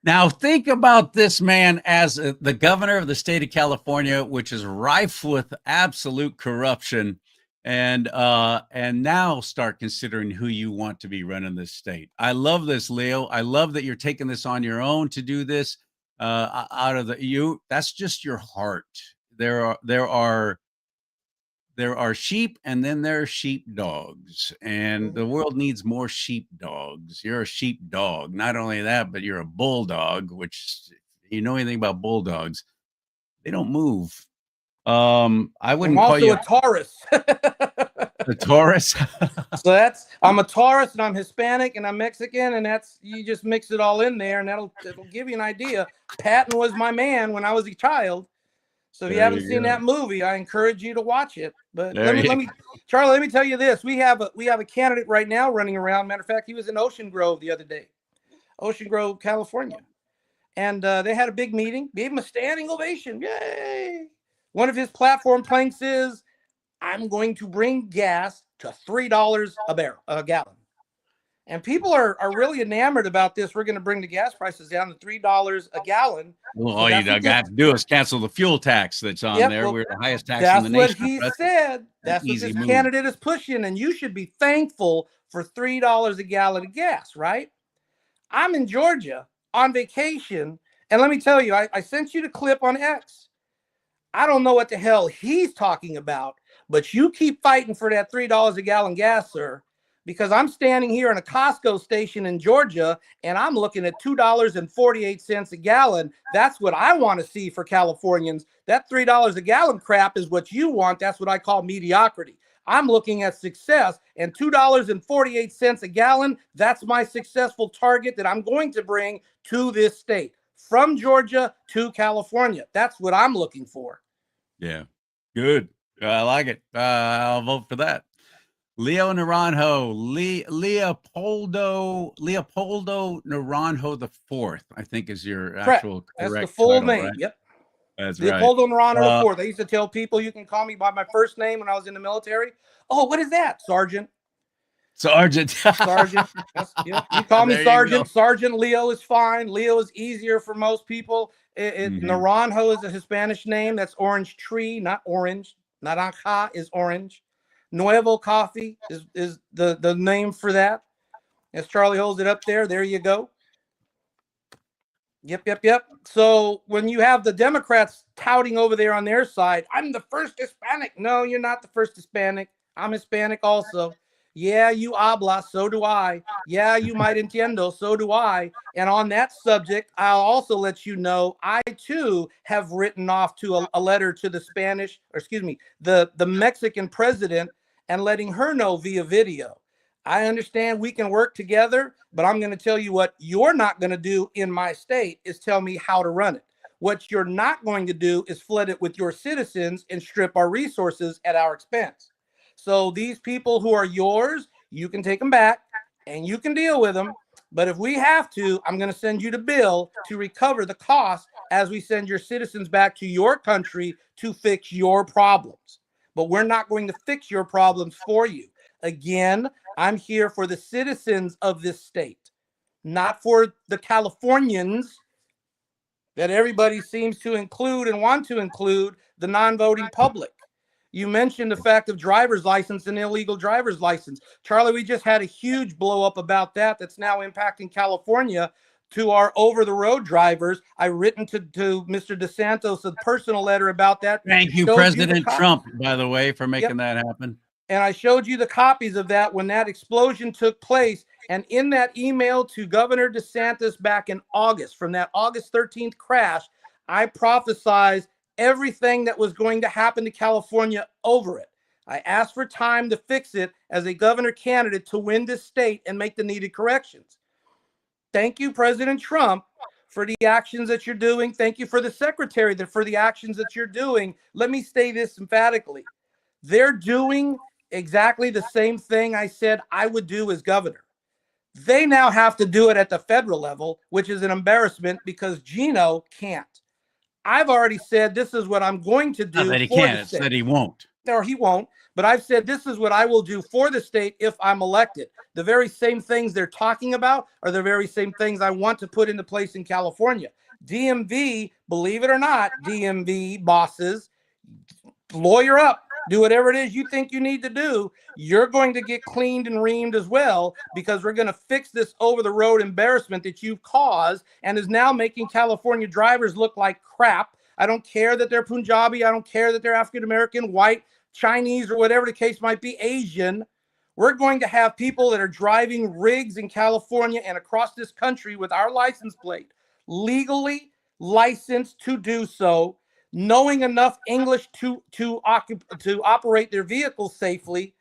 Now, think about this man as the governor of the state of California, which is rife with absolute corruption, and now start considering who you want to be running this state. I love this, Leo. I love that you're taking this on your own to do this. Out of that's just your heart. There are sheep, and then there are sheep dogs, and the world needs more sheep dogs. You're a sheep dog. Not only that, but you're a bulldog, which, you know anything about bulldogs, they don't move. I I'm wouldn't call also you a Taurus. a Taurus. So I'm a Taurus, and I'm Hispanic, and I'm Mexican, and that's, you just mix it all in there, and it'll give you an idea. Patton was my man when I was a child. So if you There haven't you seen go. that movie, I encourage you to watch it. But There you Charlie, let me tell you this: we have a candidate right now running around. Matter of fact, he was in Ocean Grove the other day, Ocean Grove, California, and they had a big meeting. Gave him a standing ovation. Yay! One of his platform planks is, I'm going to bring gas to $3 a gallon. And people are really enamored about this. We're going to bring the gas prices down to $3 a gallon. Well, So all you that's what got to do is cancel the fuel tax that's on Yep. there. Well, We're the highest tax in the that's what nation. he That's said. an That's what easy this move. candidate is pushing, and you should be thankful for $3 a gallon of gas, right? I'm in Georgia on vacation, and let me tell you, I sent you the clip on X. I don't know what the hell he's talking about, but you keep fighting for that $3 a gallon gas, sir, because I'm standing here in a Costco station in Georgia and I'm looking at $2.48 a gallon. That's what I want to see for Californians. That $3 a gallon crap is what you want. That's what I call mediocrity. I'm looking at success, and $2.48 a gallon, that's my successful target that I'm going to bring to this state from Georgia to California. That's what I'm looking for. Yeah. Good. I like it. I'll vote for that. Leo Naranjo, Leopoldo Naranjo the Fourth, I think is your actual correct That's the full title, name. right? Yep. That's Leopoldo right. Naranjo the Fourth. I used to tell people you can call me by my first name when I was in the military. Oh, what is that, Sergeant? Sergeant. Sergeant. You call me Sergeant. Sergeant Leo is fine. Leo is easier for most people. Naranjo is a Hispanic name. That's orange tree, not orange. Naranja is orange. Nuevo coffee is the name for that. As Charlie holds it up there you go. Yep. So when you have the Democrats touting over there on their side, I'm the first Hispanic. No, you're not the first Hispanic. I'm Hispanic also. Yeah, you habla, so do I. Yeah, you might entiendo, so do I. And on that subject, I'll also let you know, I too have written off to a letter to the the Mexican president and letting her know via video. I understand we can work together, but I'm going to tell you what you're not going to do in my state is tell me how to run it. What you're not going to do is flood it with your citizens and strip our resources at our expense. So these people who are yours, you can take them back and you can deal with them. But if we have to, I'm going to send you the bill to recover the cost as we send your citizens back to your country to fix your problems. But we're not going to fix your problems for you. Again, I'm here for the citizens of this state, not for the Californians that everybody seems to include and want to include the non-voting public. You mentioned the fact of driver's license and illegal driver's license. Charlie, we just had a huge blow up about that that's now impacting California to our over-the-road drivers. I've written to Mr. DeSantis a personal letter about that. Thank you, President Trump, by the way, for making that happen. And I showed you the copies of that when that explosion took place. And in that email to Governor DeSantis back in August, from that August 13th crash, I prophesized everything that was going to happen to California over it. I asked for time to fix it as a governor candidate to win this state and make the needed corrections. Thank you, President Trump, for the actions that you're doing. Thank you for the secretary for the actions that you're doing. Let me say this emphatically. They're doing exactly the same thing I said I would do as governor. They now have to do it at the federal level, which is an embarrassment because Gino can't. I've already said this is what I'm going to do. Not that he can't, it's that he won't. Or he won't. But I've said this is what I will do for the state if I'm elected. The very same things they're talking about are the very same things I want to put into place in California. DMV, believe it or not, DMV bosses, lawyer up. Do whatever it is you think you need to do. You're going to get cleaned and reamed as well because we're going to fix this over-the-road embarrassment that you've caused and is now making California drivers look like crap. I don't care that they're Punjabi. I don't care that they're African-American, white, Chinese, or whatever the case might be, Asian. We're going to have people that are driving rigs in California and across this country with our license plate, legally licensed to do so, knowing enough English to operate their vehicles safely,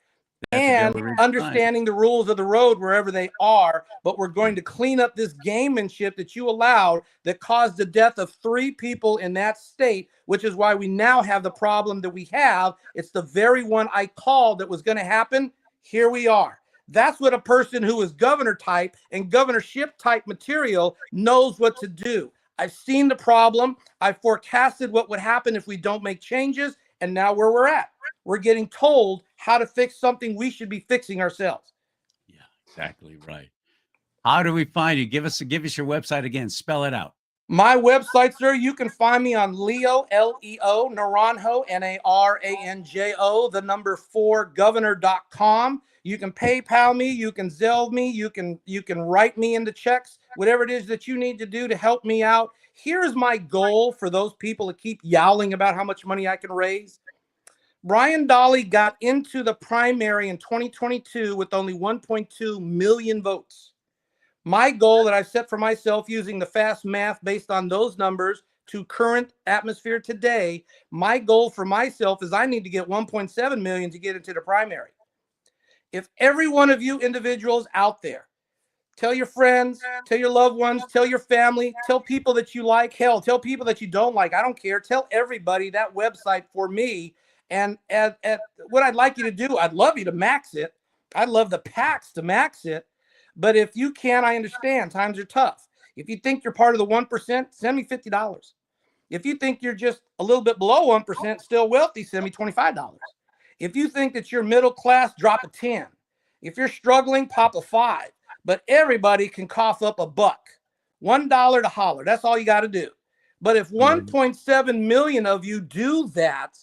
and understanding the rules of the road wherever they are. But we're going to clean up this gamemanship that you allowed that caused the death of 3 people in that state, which is why we now have the problem that we have. It's the very one I called that was going to happen. Here we are. That's what a person who is governor type and governorship type material knows what to do. I've seen the problem. I forecasted what would happen if we don't make changes. And now where we're at, we're getting told how to fix something we should be fixing ourselves. Yeah, exactly right. How do we find you? Give us your website again. Spell it out. My website, sir, you can find me on Leo, Leo, Naranjo, Naranjo, the number 4, governor.com. You can PayPal me, you can Zelle me, you can write me into checks, whatever it is that you need to do to help me out. Here's my goal for those people that keep yowling about how much money I can raise. Brian Dolly got into the primary in 2022 with only 1.2 million votes. My goal that I've set for myself using the fast math based on those numbers to current atmosphere today, my goal for myself is I need to get 1.7 million to get into the primary. If every one of you individuals out there, tell your friends, tell your loved ones, tell your family, tell people that you like, hell, tell people that you don't like, I don't care, tell everybody that website for me. And at what I'd like you to do, I'd love you to max it. I'd love the packs to max it. But if you can, I understand times are tough. If you think you're part of the 1%, send me $50. If you think you're just a little bit below 1%, still wealthy, send me $25. If you think that you're middle class, drop a 10. If you're struggling, pop a 5. But everybody can cough up a buck. $1 to holler. That's all you got to do. But if 1.7 million of you do that,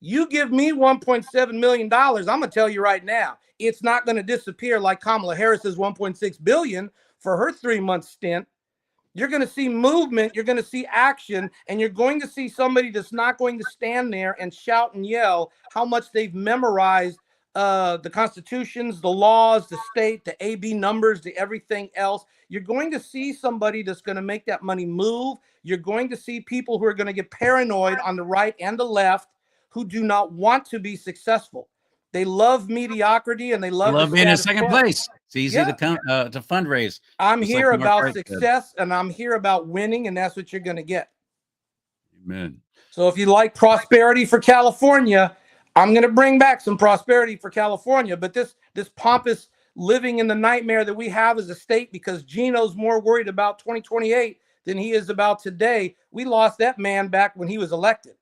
you give me $1.7 million, I'm going to tell you right now, it's not going to disappear like Kamala Harris's $1.6 billion for her 3-month stint. You're going to see movement, you're going to see action, and you're going to see somebody that's not going to stand there and shout and yell how much they've memorized the constitutions, the laws, the state, the AB numbers, the everything else. You're going to see somebody that's going to make that money move. You're going to see people who are going to get paranoid on the right and the left who do not want to be successful. They love mediocrity and they love the being in status second quo. place. It's easy to fundraise. I'm Just like here Mark about Wright said. success and I'm here about winning, and that's what you're going to get. Amen. So if you like prosperity for California, I'm going to bring back some prosperity for California. But this pompous living in the nightmare that we have as a state, because Gino's more worried about 2028 than he is about today. We lost that man back when he was elected.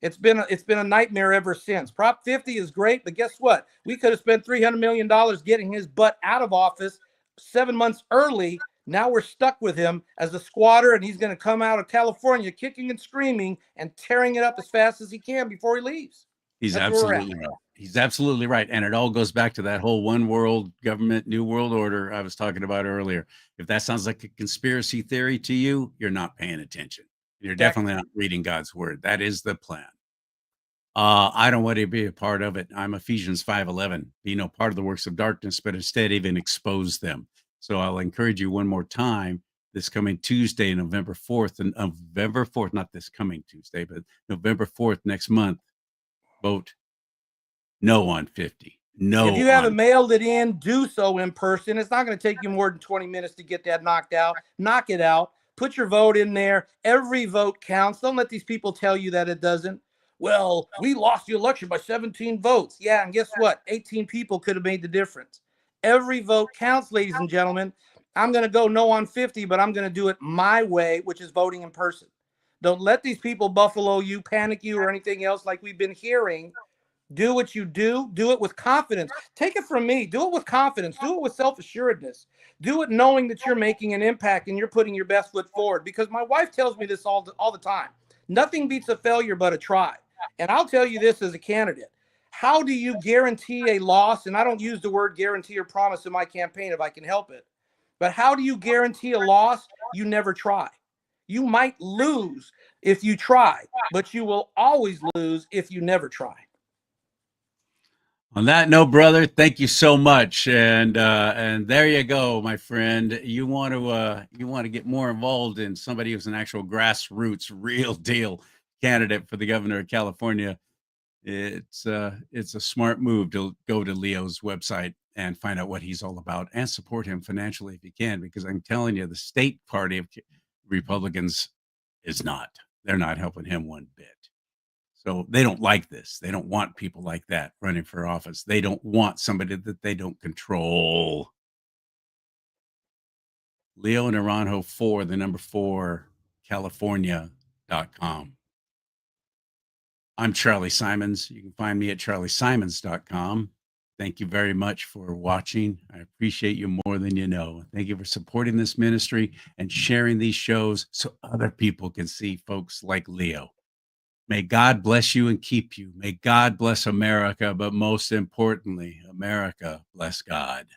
It's been a nightmare ever since. Prop 50 is great, but guess what? We could have spent $300 million getting his butt out of office 7 months early. Now we're stuck with him as a squatter, and he's going to come out of California kicking and screaming and tearing it up as fast as he can before he leaves. He's absolutely right. He's absolutely right. And it all goes back to that whole one world government, new world order I was talking about earlier. If that sounds like a conspiracy theory to you, you're not paying attention. You're definitely not reading God's word. That is the plan. I don't want to be a part of it. I'm Ephesians 5:11. Be no part of the works of darkness, but instead even expose them. So I'll encourage you one more time this coming Tuesday, November 4th, and November 4th, not this coming Tuesday, but November 4th next month. Vote no on 50. No. If you haven't mailed it in, do so in person. It's not going to take you more than 20 minutes to get that knocked out. Knock it out. Put your vote in there. Every vote counts. Don't let these people tell you that it doesn't. Well, we lost the election by 17 votes. Yeah, and guess what? 18 people could have made the difference. Every vote counts, ladies and gentlemen. I'm going to go no on 50, but I'm going to do it my way, which is voting in person. Don't let these people buffalo you, panic you, or anything else like we've been hearing. Do what you do it with confidence. Take it from me. Do it with confidence. Do it with self-assuredness. Do it knowing that you're making an impact and you're putting your best foot forward. Because my wife tells me this all the time. Nothing beats a failure but a try. And I'll tell you this as a candidate. How do you guarantee a loss? And I don't use the word guarantee or promise in my campaign if I can help it. But how do you guarantee a loss? You never try. You might lose if you try, but you will always lose if you never try. On that note, brother, thank you so much, and there you go, my friend. You want to get more involved in somebody who's an actual grassroots, real deal candidate for the governor of California. It's a smart move to go to Leo's website and find out what he's all about and support him financially if you can, because I'm telling you, the state party of Republicans is not. They're not helping him one bit. So they don't like this. They don't want people like that running for office. They don't want somebody that they don't control. Leo Naranjo 4, the number 4, California.com. I'm Charlie Simons. You can find me at charliesimons.com. Thank you very much for watching. I appreciate you more than you know. Thank you for supporting this ministry and sharing these shows so other people can see folks like Leo. May God bless you and keep you. May God bless America, but most importantly, America bless God.